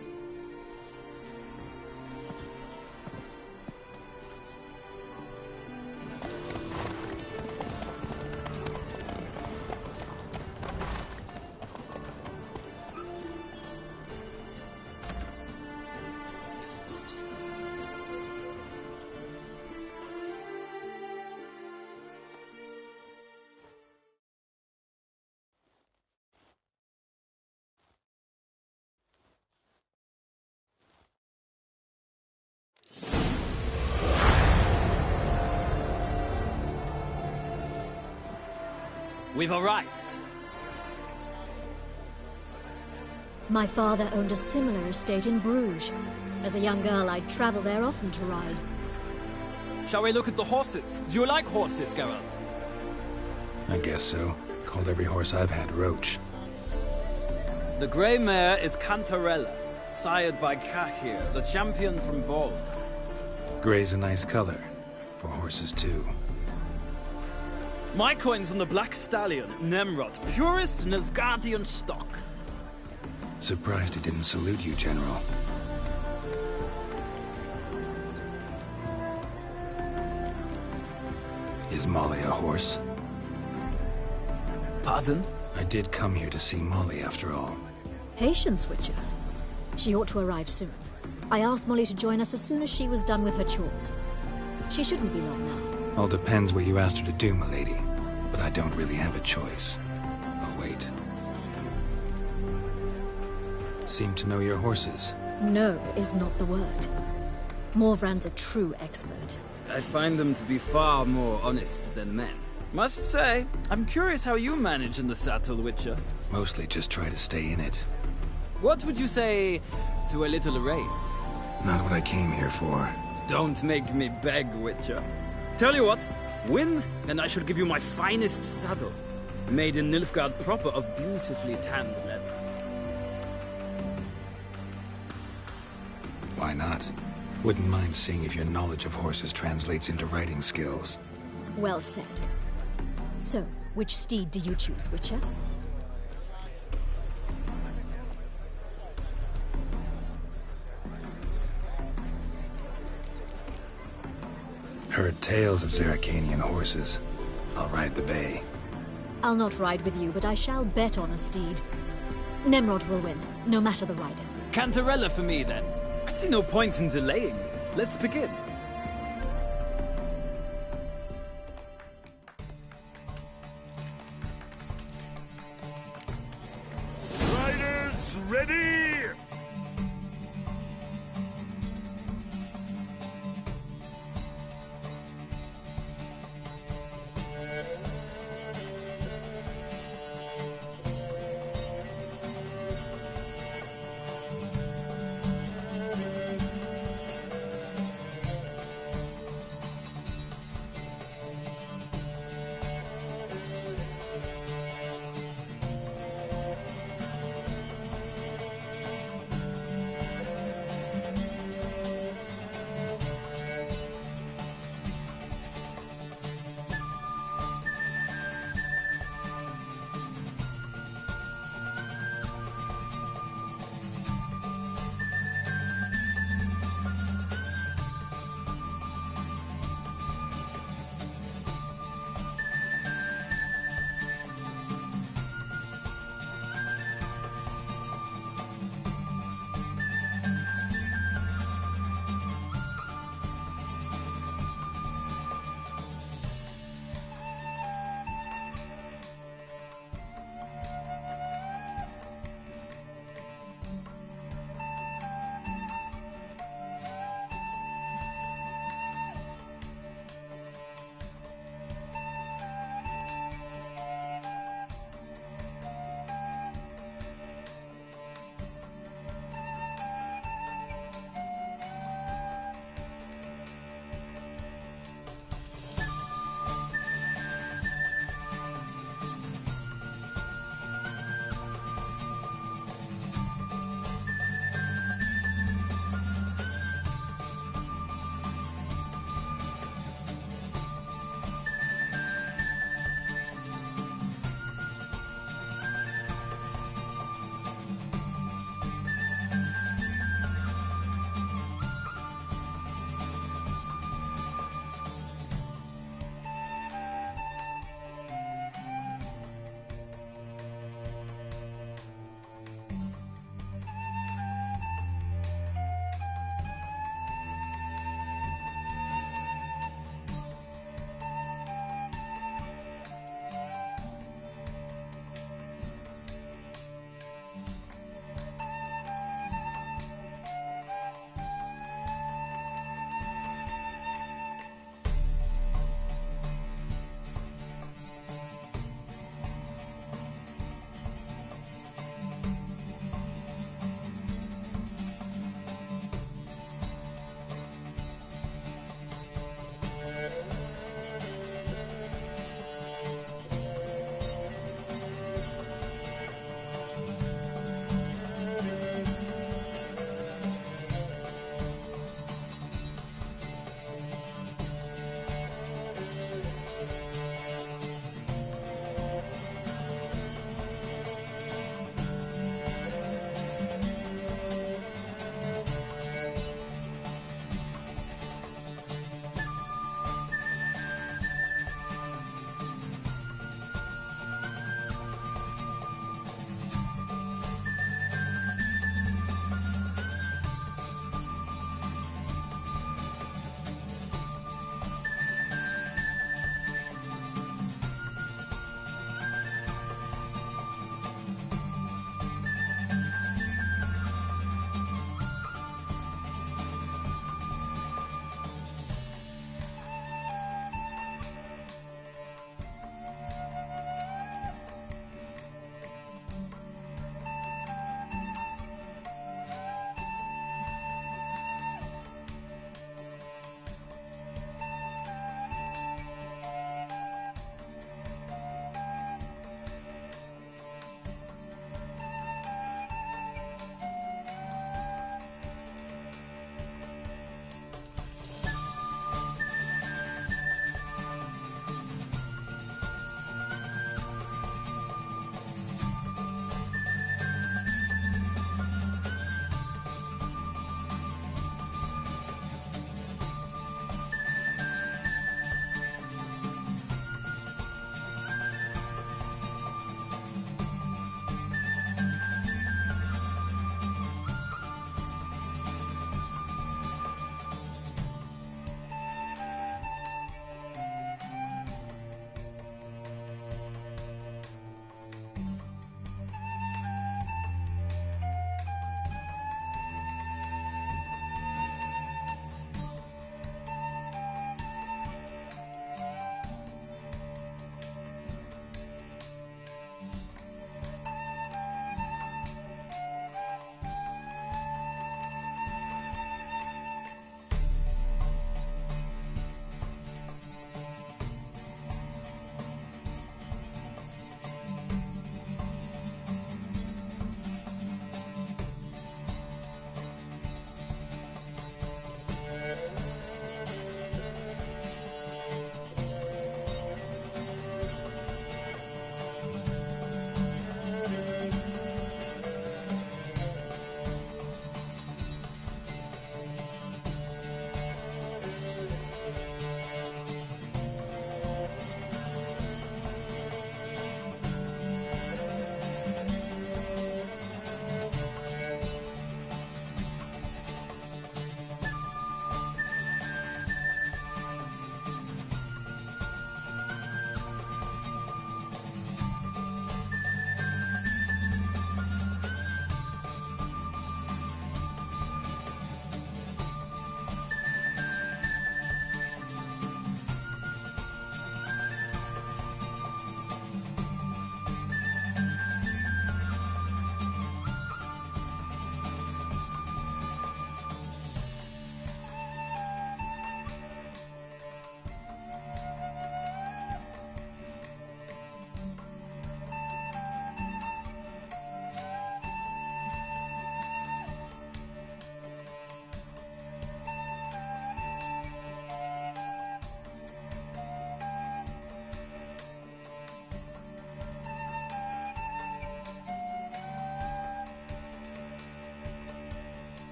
We've arrived. My father owned a similar estate in Bruges. As a young girl, I'd travel there often to ride. Shall we look at the horses? Do you like horses, Geralt? I guess so. Called every horse I've had Roach. The grey mare is Cantarella, sired by Cahir, the champion from Vol. Grey's a nice color. For horses, too. My coin's on the Black Stallion, Nemrod, purest Nilfgaardian stock. Surprised he didn't salute you, General. Is Molly a horse? Pardon? I did come here to see Molly, after all. Patience, Witcher. She ought to arrive soon. I asked Molly to join us as soon as she was done with her chores. She shouldn't be long now. All depends what you asked her to do, milady. But I don't really have a choice. I'll wait. Seem to know your horses. No is not the word. Morvran's a true expert. I find them to be far more honest than men. Must say, I'm curious how you manage in the saddle, Witcher. Mostly just try to stay in it. What would you say to a little race? Not what I came here for. Don't make me beg, Witcher. Tell you what, win, and I shall give you my finest saddle. Made in Nilfgaard proper of beautifully tanned leather. Why not? Wouldn't mind seeing if your knowledge of horses translates into riding skills. Well said. So, which steed do you choose, Witcher? Heard tales of Zeracanian horses. I'll ride the bay. I'll not ride with you, but I shall bet on a steed. Nemrod will win, no matter the rider. Cantarella for me, then. I see no point in delaying this. Let's begin. Riders, ready!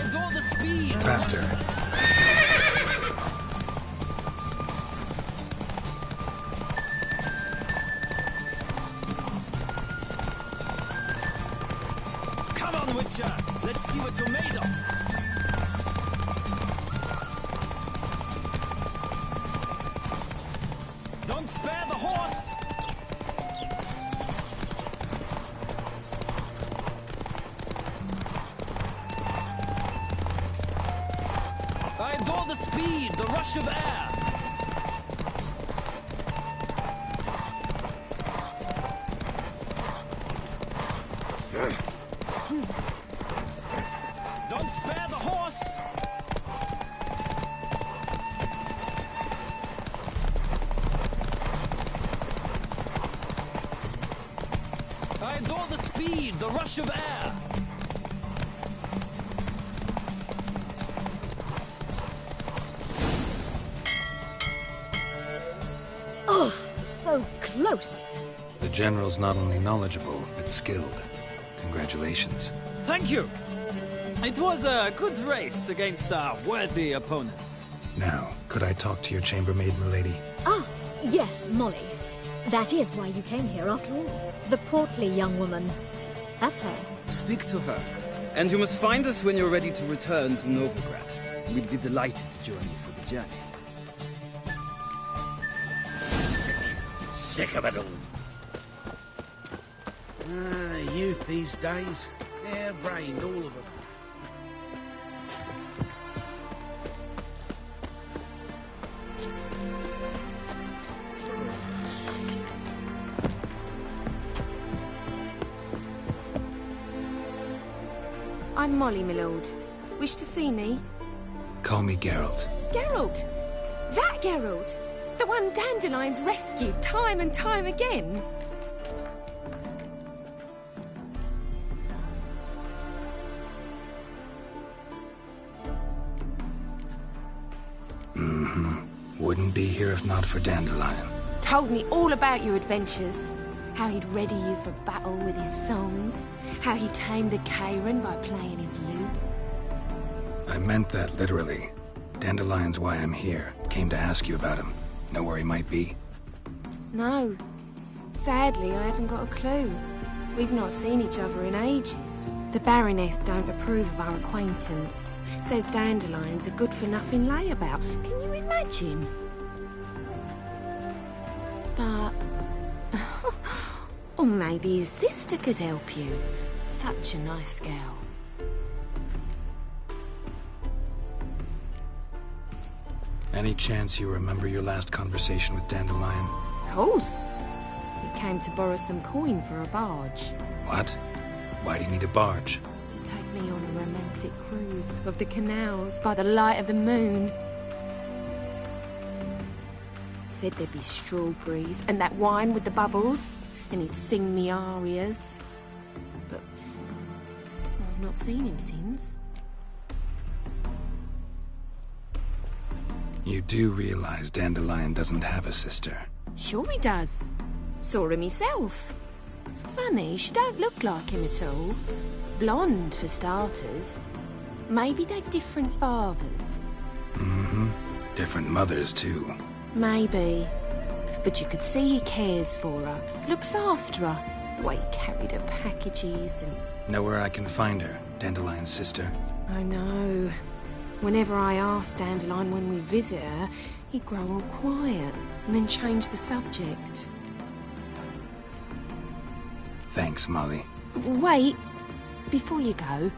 I adore the speed! Faster. Come on, Witcher! Let's see what you're made of! Don't spare the horse! I adore the speed, the rush of air! Don't spare the horse! I adore the speed, the rush of air! Oh, so close. The General's not only knowledgeable, but skilled. Congratulations. Thank you! It was a good race against a worthy opponent. Now, could I talk to your chambermaid, milady? Ah, yes, Molly. That is why you came here after all. The portly young woman. That's her. Speak to her. And you must find us when you're ready to return to Novigrad. We'd be delighted to join you for the journey. Sick of it all. Youth these days. Hair-brained, all of them. I'm Molly, my lord. Wish to see me? Call me Geralt. Geralt! That Geralt! The one Dandelion's rescued time and time again! Wouldn't be here if not for Dandelion. Told me all about your adventures. How he'd ready you for battle with his songs. How he tamed the Karen by playing his lute. I meant that literally. Dandelion's why I'm here. Came to ask you about him. Know where he might be? No. Sadly, I haven't got a clue. We've not seen each other in ages. The Baroness don't approve of our acquaintance. Says Dandelion's a good-for-nothing layabout. Can you imagine? But... or maybe his sister could help you. Such a nice girl. Any chance you remember your last conversation with Dandelion? Of course. He came to borrow some coin for a barge. What? Why do you need a barge? To take me on a romantic cruise of the canals by the light of the moon. Said there'd be strawberries and that wine with the bubbles, and he'd sing me arias. But I've not seen him since. You do realize Dandelion doesn't have a sister? Sure he does. Saw him myself. Funny, she don't look like him at all. Blonde, for starters. Maybe they've different fathers. Different mothers, too. Maybe. But you could see he cares for her. Looks after her. The way he carried her packages and... Know where I can find her, Dandelion's sister? I know. Whenever I asked Dandelion when we visit her, he'd grow all quiet and then change the subject. Thanks, Molly. Wait. Before you go,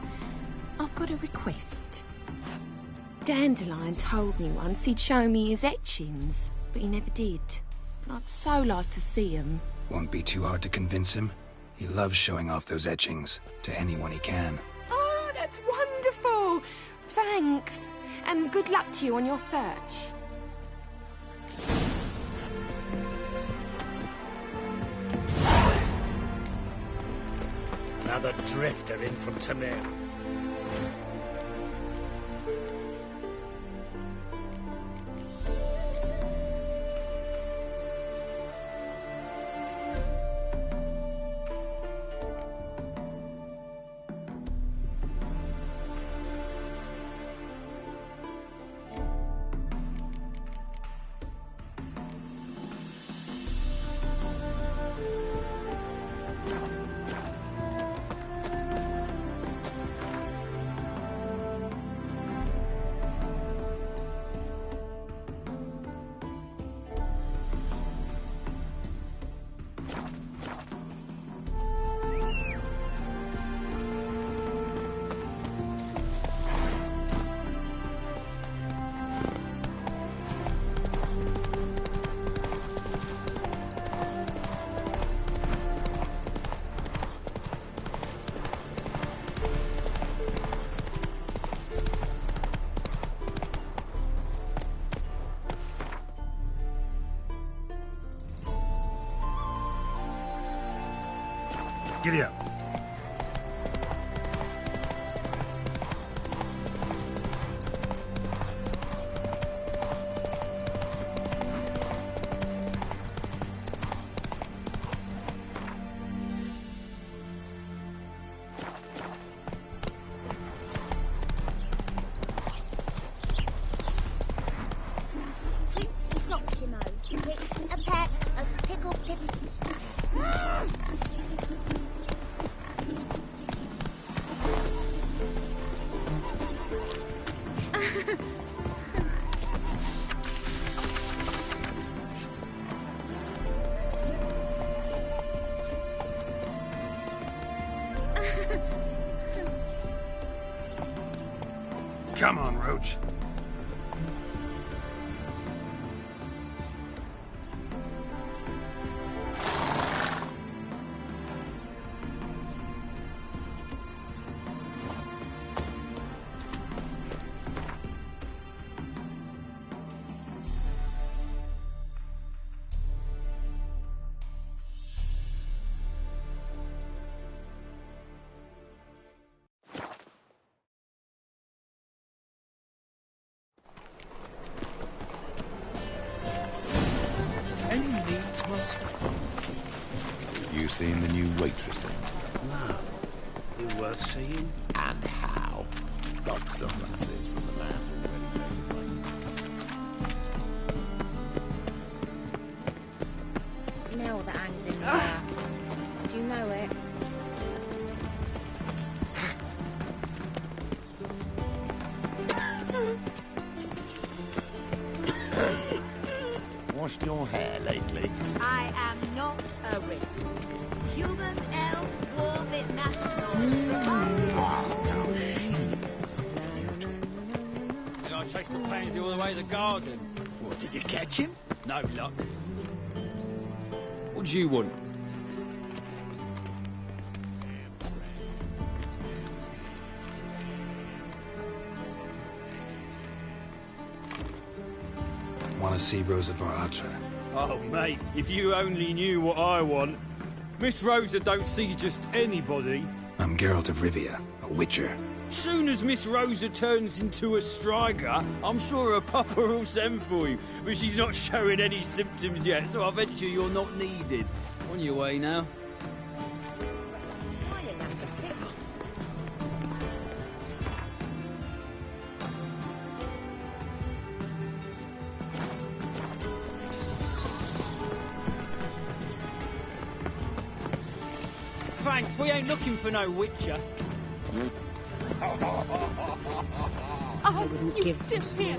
I've got a request. Dandelion told me once he'd show me his etchings, but he never did. And I'd so like to see them. Won't be too hard to convince him. He loves showing off those etchings to anyone he can. Oh, that's wonderful! Thanks, and good luck to you on your search. Another drifter in from Tamir. Giddy up. Prince Proximo. It's a pack of pickled pippins. Come on, Roach. Any needs, master? You seen the new waitresses? No. You worth seeing? And how? Got some lasses from the land already. Smell that hangs in the air. Do you know it? Washed your hair lately? I am not a racist. Human, elf, dwarf, it matters not. Did I chase the pansy all the way to the garden? What, did you catch him? No luck. What do you want? Want to see Rosa Varatra? Oh, mate, if you only knew what I want. Miss Rosa don't see just anybody. I'm Geralt of Rivia, a witcher. Soon as Miss Rosa turns into a striker, I'm sure her papa will send for you. But she's not showing any symptoms yet, so I venture you're not needed. On your way now. Thanks, we ain't looking for no witcher. Oh, you still here.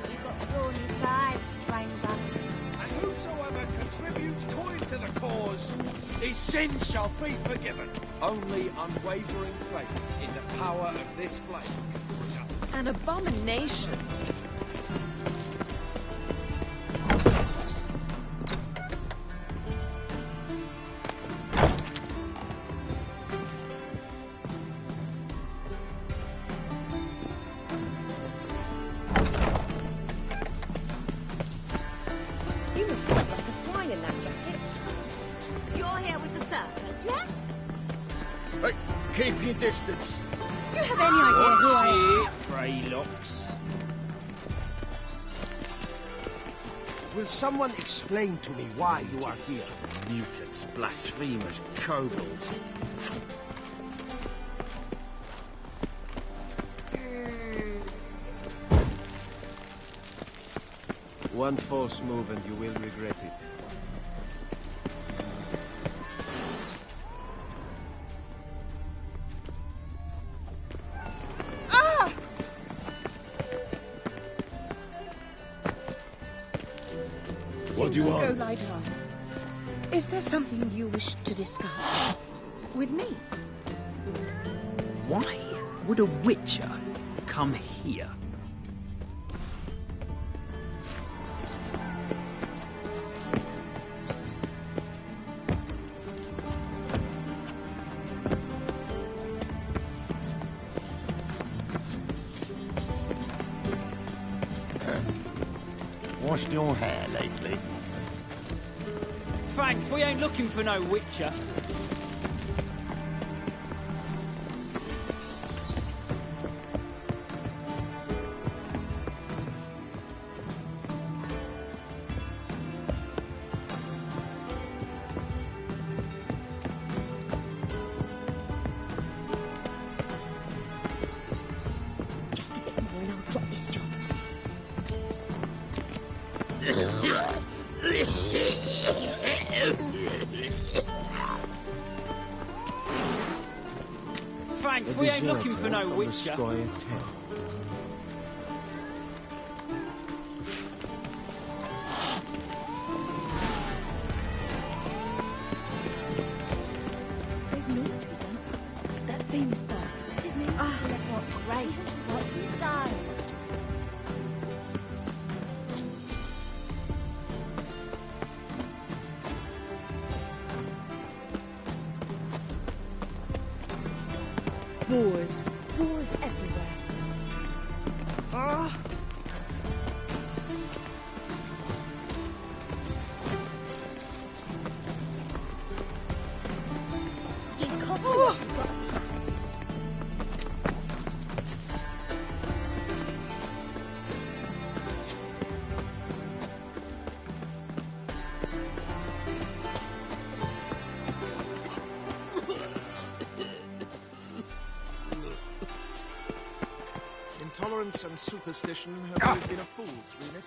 You got brawny thighs, stranger. And whosoever contributes coin to the cause, his sins shall be forgiven. Only unwavering faith in the power of this flame. An abomination. You must sound like a swine in that jacket. You're here with the circus, yes? Hey, keep your distance. Do you have any idea who I am? What's it, Greylocks? Will someone explain to me why you are here? Mutants, blasphemers, kobolds. One false move and you will regret it. Ah! What do you Go want? lie down. Is there something you wish to discuss with me? Why would a witcher come here? washed your hair lately? Thanks, we ain't looking for no witcher. Just a bit more and I'll drop this job. Thanks, we ain't looking for no Deserter from the witcher. Squire Town. There's naught to be done. That famous bard, what's his name? What grace, what style. Boars. Boars everywhere. You can't be what you've got. Intolerance and superstition have always been a fool's remit.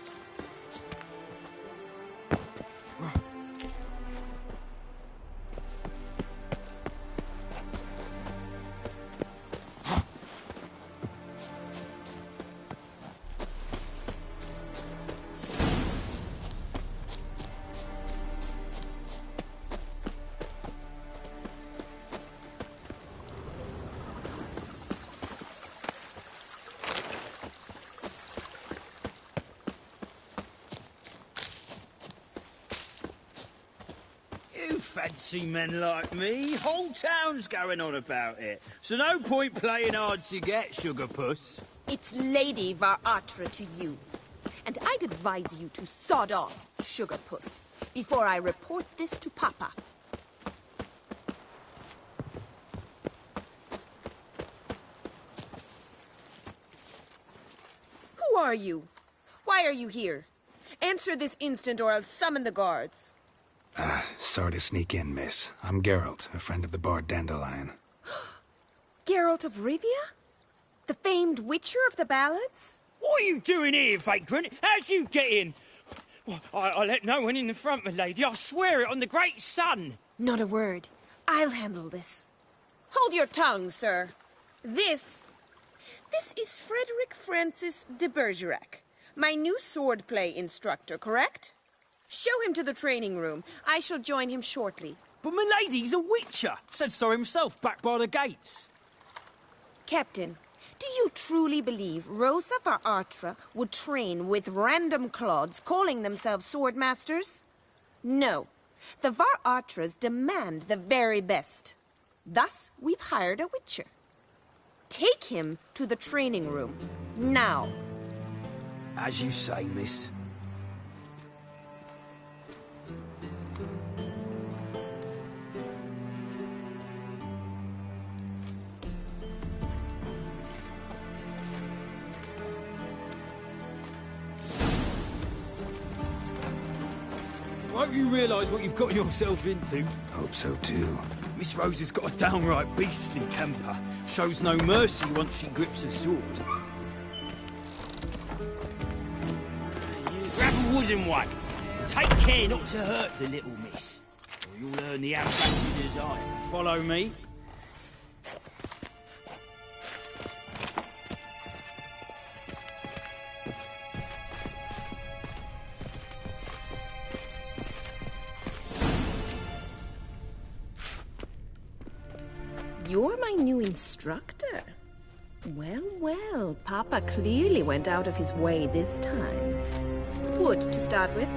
You fancy men like me? Whole town's going on about it. So no point playing hard to get, Sugar Puss. It's Lady Var Atra to you. And I'd advise you to sod off, Sugar Puss, before I report this to Papa. Who are you? Why are you here? Answer this instant or I'll summon the guards. Sorry to sneak in, miss. I'm Geralt, a friend of the bard Dandelion. Geralt of Rivia? The famed witcher of the ballads? What are you doing here, vagrant? How'd you get in? Well, I let no one in the front, my lady. I swear it on the great sun. Not a word. I'll handle this. Hold your tongue, sir. This is Frederick Francis de Bergerac, my new swordplay instructor, correct? Show him to the training room. I shall join him shortly. But my lady's a witcher. Said so himself back by the gates. Captain, do you truly believe Rosa Var Atra would train with random clods calling themselves swordmasters? No. The Var Atras demand the very best. Thus, we've hired a witcher. Take him to the training room. Now. As you say, miss. Won't you realise what you've got yourself into? Hope so, too. Miss Rose has got a downright beastly temper. Shows no mercy once she grips a sword. You grab a wooden one. Take care not to hurt the little miss, or you'll earn the ambassador's eye. Follow me. You're my new instructor. Well, well, Papa clearly went out of his way this time. Wood, to start with.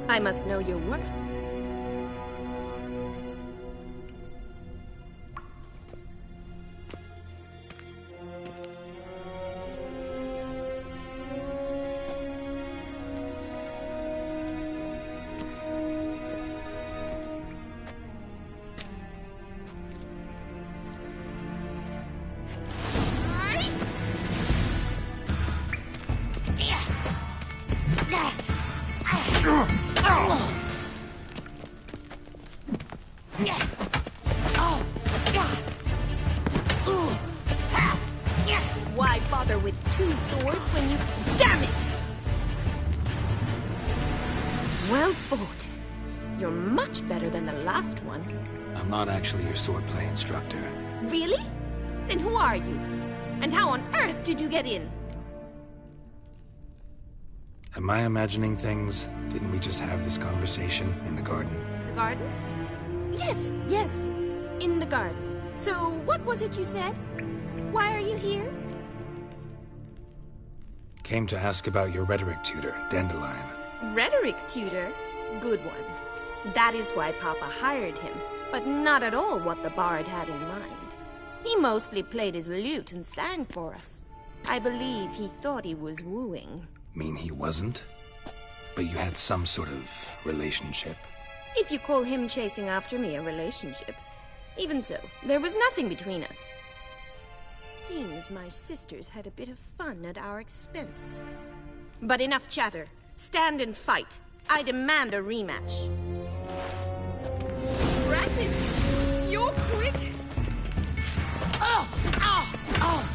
I must know your worth. Why bother with 2 swords when you... Damn it! Well fought. You're much better than the last one. I'm not actually your swordplay instructor. Really? Then who are you? And how on earth did you get in? Am I imagining things? Didn't we just have this conversation in the garden? The garden? Yes, yes. In the garden. So, what was it you said? Why are you here? Came to ask about your rhetoric tutor, Dandelion. Rhetoric tutor? Good one. That is why Papa hired him, but not at all what the bard had in mind. He mostly played his lute and sang for us. I believe he thought he was wooing. Mean he wasn't? But you had some sort of relationship. If you call him chasing after me a relationship. Even so, there was nothing between us. Seems my sisters had a bit of fun at our expense. But enough chatter. Stand and fight. I demand a rematch. Ratted! You're quick! Oh! Oh! Oh!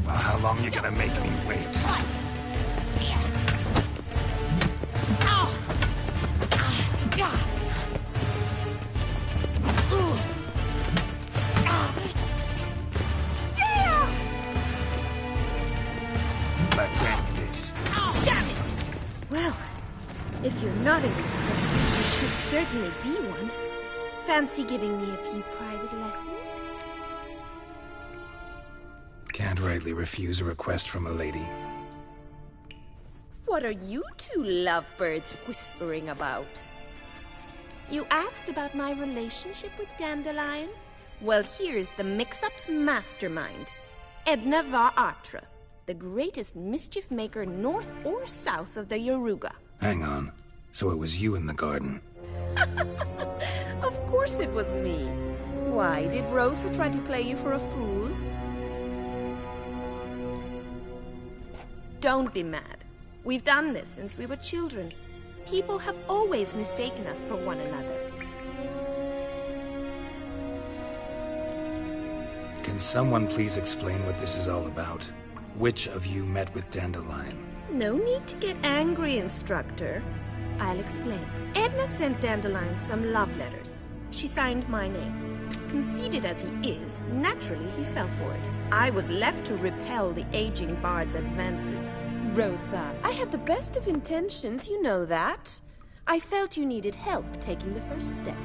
Well, how long you gonna make me wait? Let's end this. Damn it! Well, if you're not an instructor, you should certainly be one. Fancy giving me a few private lessons? Can't rightly refuse a request from a lady. What are you two lovebirds whispering about? You asked about my relationship with Dandelion? Well, here's the mix-up's mastermind. Edna var Atra, the greatest mischief maker north or south of the Yaruga. Hang on. So it was you in the garden. Of course it was me. Why, did Rosa try to play you for a fool? Don't be mad. We've done this since we were children. People have always mistaken us for one another. Can someone please explain what this is all about? Which of you met with Dandelion? No need to get angry, instructor. I'll explain. Edna sent Dandelion some love letters. She signed my name. Conceited as he is, naturally he fell for it. I was left to repel the aging bard's advances. Rosa, I had the best of intentions, you know that. I felt you needed help taking the first step.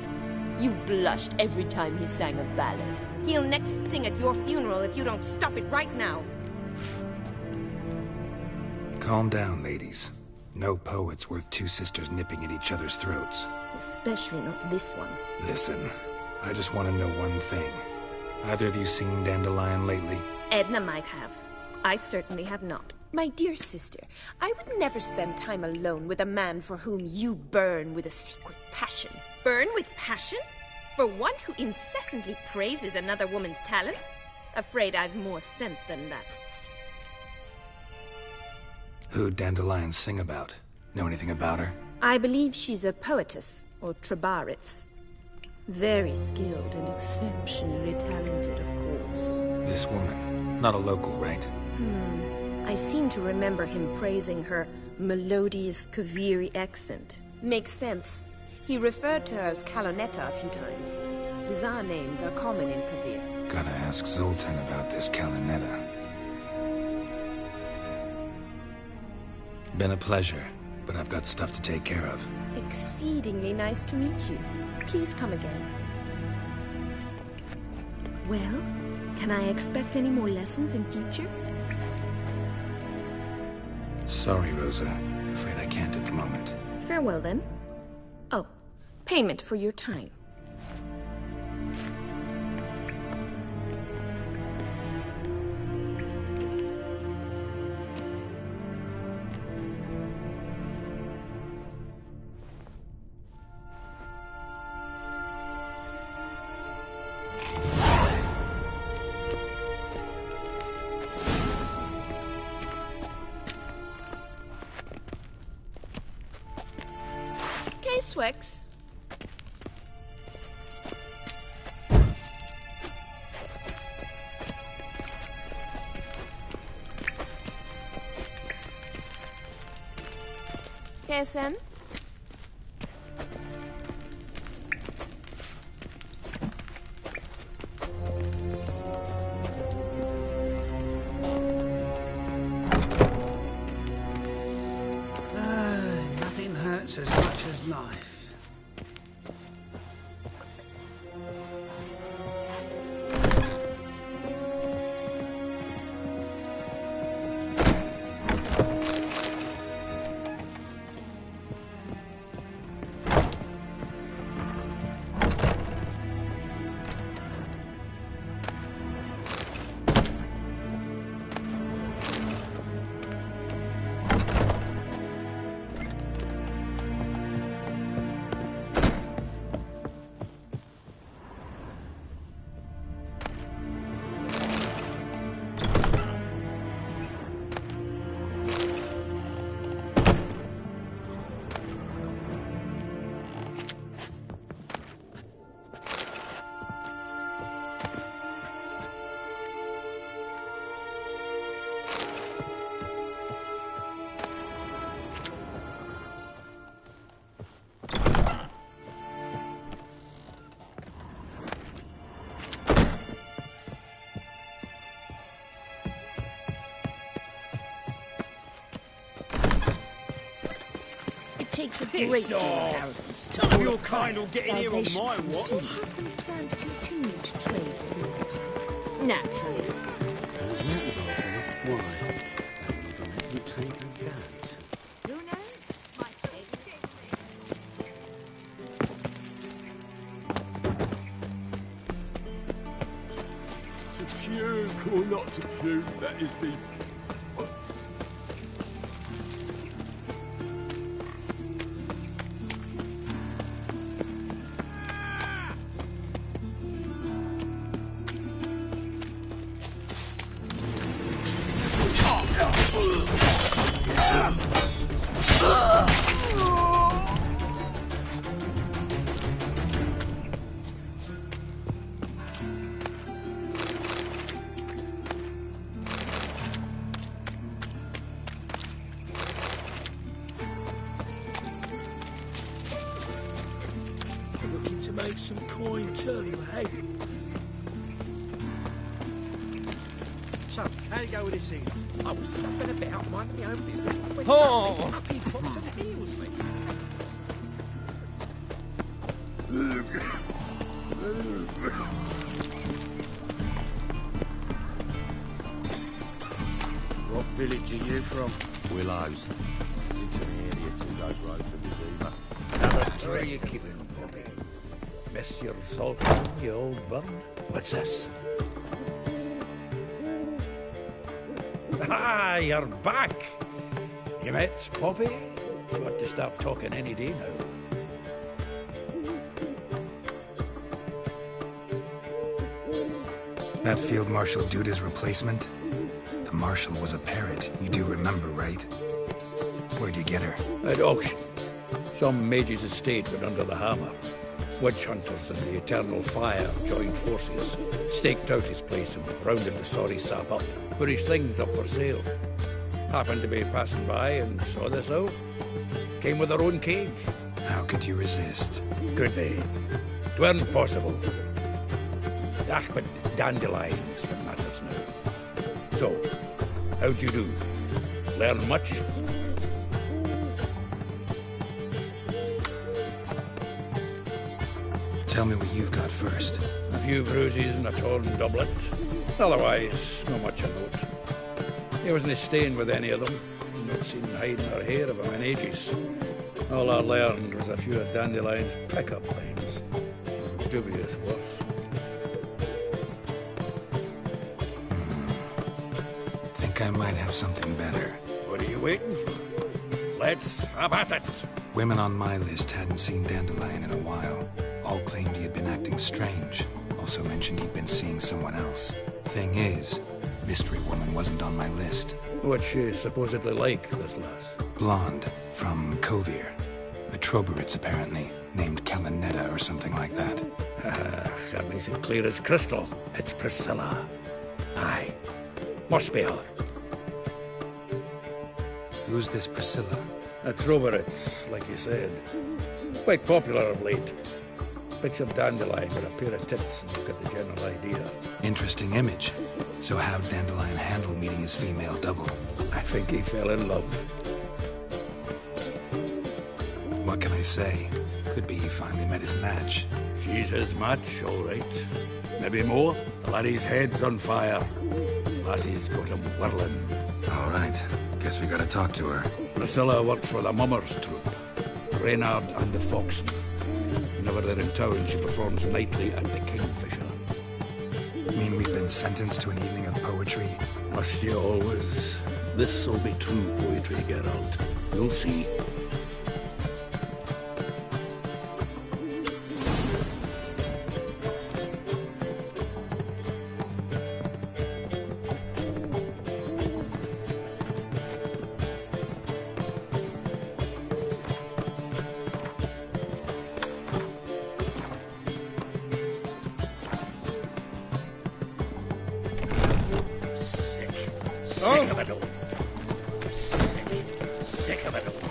You blushed every time he sang a ballad. He'll next sing at your funeral if you don't stop it right now. Calm down, ladies. No poet's worth 2 sisters nipping at each other's throats. Especially not this one. Listen, I just want to know one thing. Either of you seen Dandelion lately? Edna might have. I certainly have not. My dear sister, I would never spend time alone with a man for whom you burn with a secret passion. Burn with passion? For one who incessantly praises another woman's talents? Afraid I've more sense than that. Who'd Dandelion sing about? Know anything about her? I believe she's a poetess, or Trebaritz. Very skilled and exceptionally talented, of course. This woman. Not a local, right? I seem to remember him praising her melodious Kaviri accent. Makes sense. He referred to her as Kalonetta a few times. Bizarre names are common in Kavir. Gotta ask Zoltan about this Kalonetta. Been a pleasure, but I've got stuff to take care of. Exceedingly nice to meet you. Please come again. Well, can I expect any more lessons in future? Sorry, Rosa. Afraid I can't at the moment. Farewell, then. Oh, payment for your time. Wex. Sen? Nothing hurts as much as life. Takes a great deal of arrogance to None of your kind will get in here on my watch. Your husband planned to continue to trade with the Empire. Naturally. Why? They'll even let you take a cat. Who knows? Might take it. To puke or not to puke, that is the... Looking to make some coin too, hey? So, how'd it go with this evening? I was nothing about minding my own business. When Oh. suddenly up he pops and heals me. What village are you from? Willows. It's into the area 2 days' road from Zima. Where are you keeping, Bobby? Miss your sultan, you old bird? What's this? Ah, you're back! You met Poppy? She ought to start talking any day now. That Field Marshal Duda's replacement? The Marshal was a parrot. You do remember, right? Where'd you get her? At auction. Some mage's estate went under the hammer. Witch hunters and the Eternal Fire joined forces, staked out his place and rounded the sorry sap up, put his things up for sale. Happened to be passing by and saw this out. Came with her own cage. How could you resist? Could they? 'Tweren't possible. Ah, but dandelions what matters now. So, how'd you do? Learn much? Tell me what you've got first. A few bruises and a torn doublet. Otherwise, not much of note. He wasn't staying with any of them. Not seen hiding or hair of him in ages. All I learned was a few of Dandelion's pick-up lines. Dubious worth. Think I might have something better. What are you waiting for? Let's have at it. Women on my list hadn't seen Dandelion in a while. All claimed he had been acting strange. Also mentioned he'd been seeing someone else. Thing is, Mystery Woman wasn't on my list. What's she supposedly like, this lass? Blonde, from Kovir. The Troberits, apparently. Named Kalanetta or something like that. That makes it clear as crystal. It's Priscilla. Aye. Must be her. Who's this Priscilla? The Troberits, like you said. Quite popular of late. Picture Dandelion with a pair of tits and you've got the general idea. Interesting image. So how'd Dandelion handle meeting his female double? I think he fell in love. What can I say? Could be he finally met his match. She's his match, all right. Maybe more. The laddie's head's on fire. Lassie's got him whirling. All right. Guess we gotta talk to her. Priscilla works for the Mummers troupe. Reynard and the Foxen. Whenever they're in town, she performs nightly at the Kingfisher. Mean we've been sentenced to an evening of poetry? Must you always? This'll be true poetry, Geralt. You'll see. Sick of it all. Sick of it all.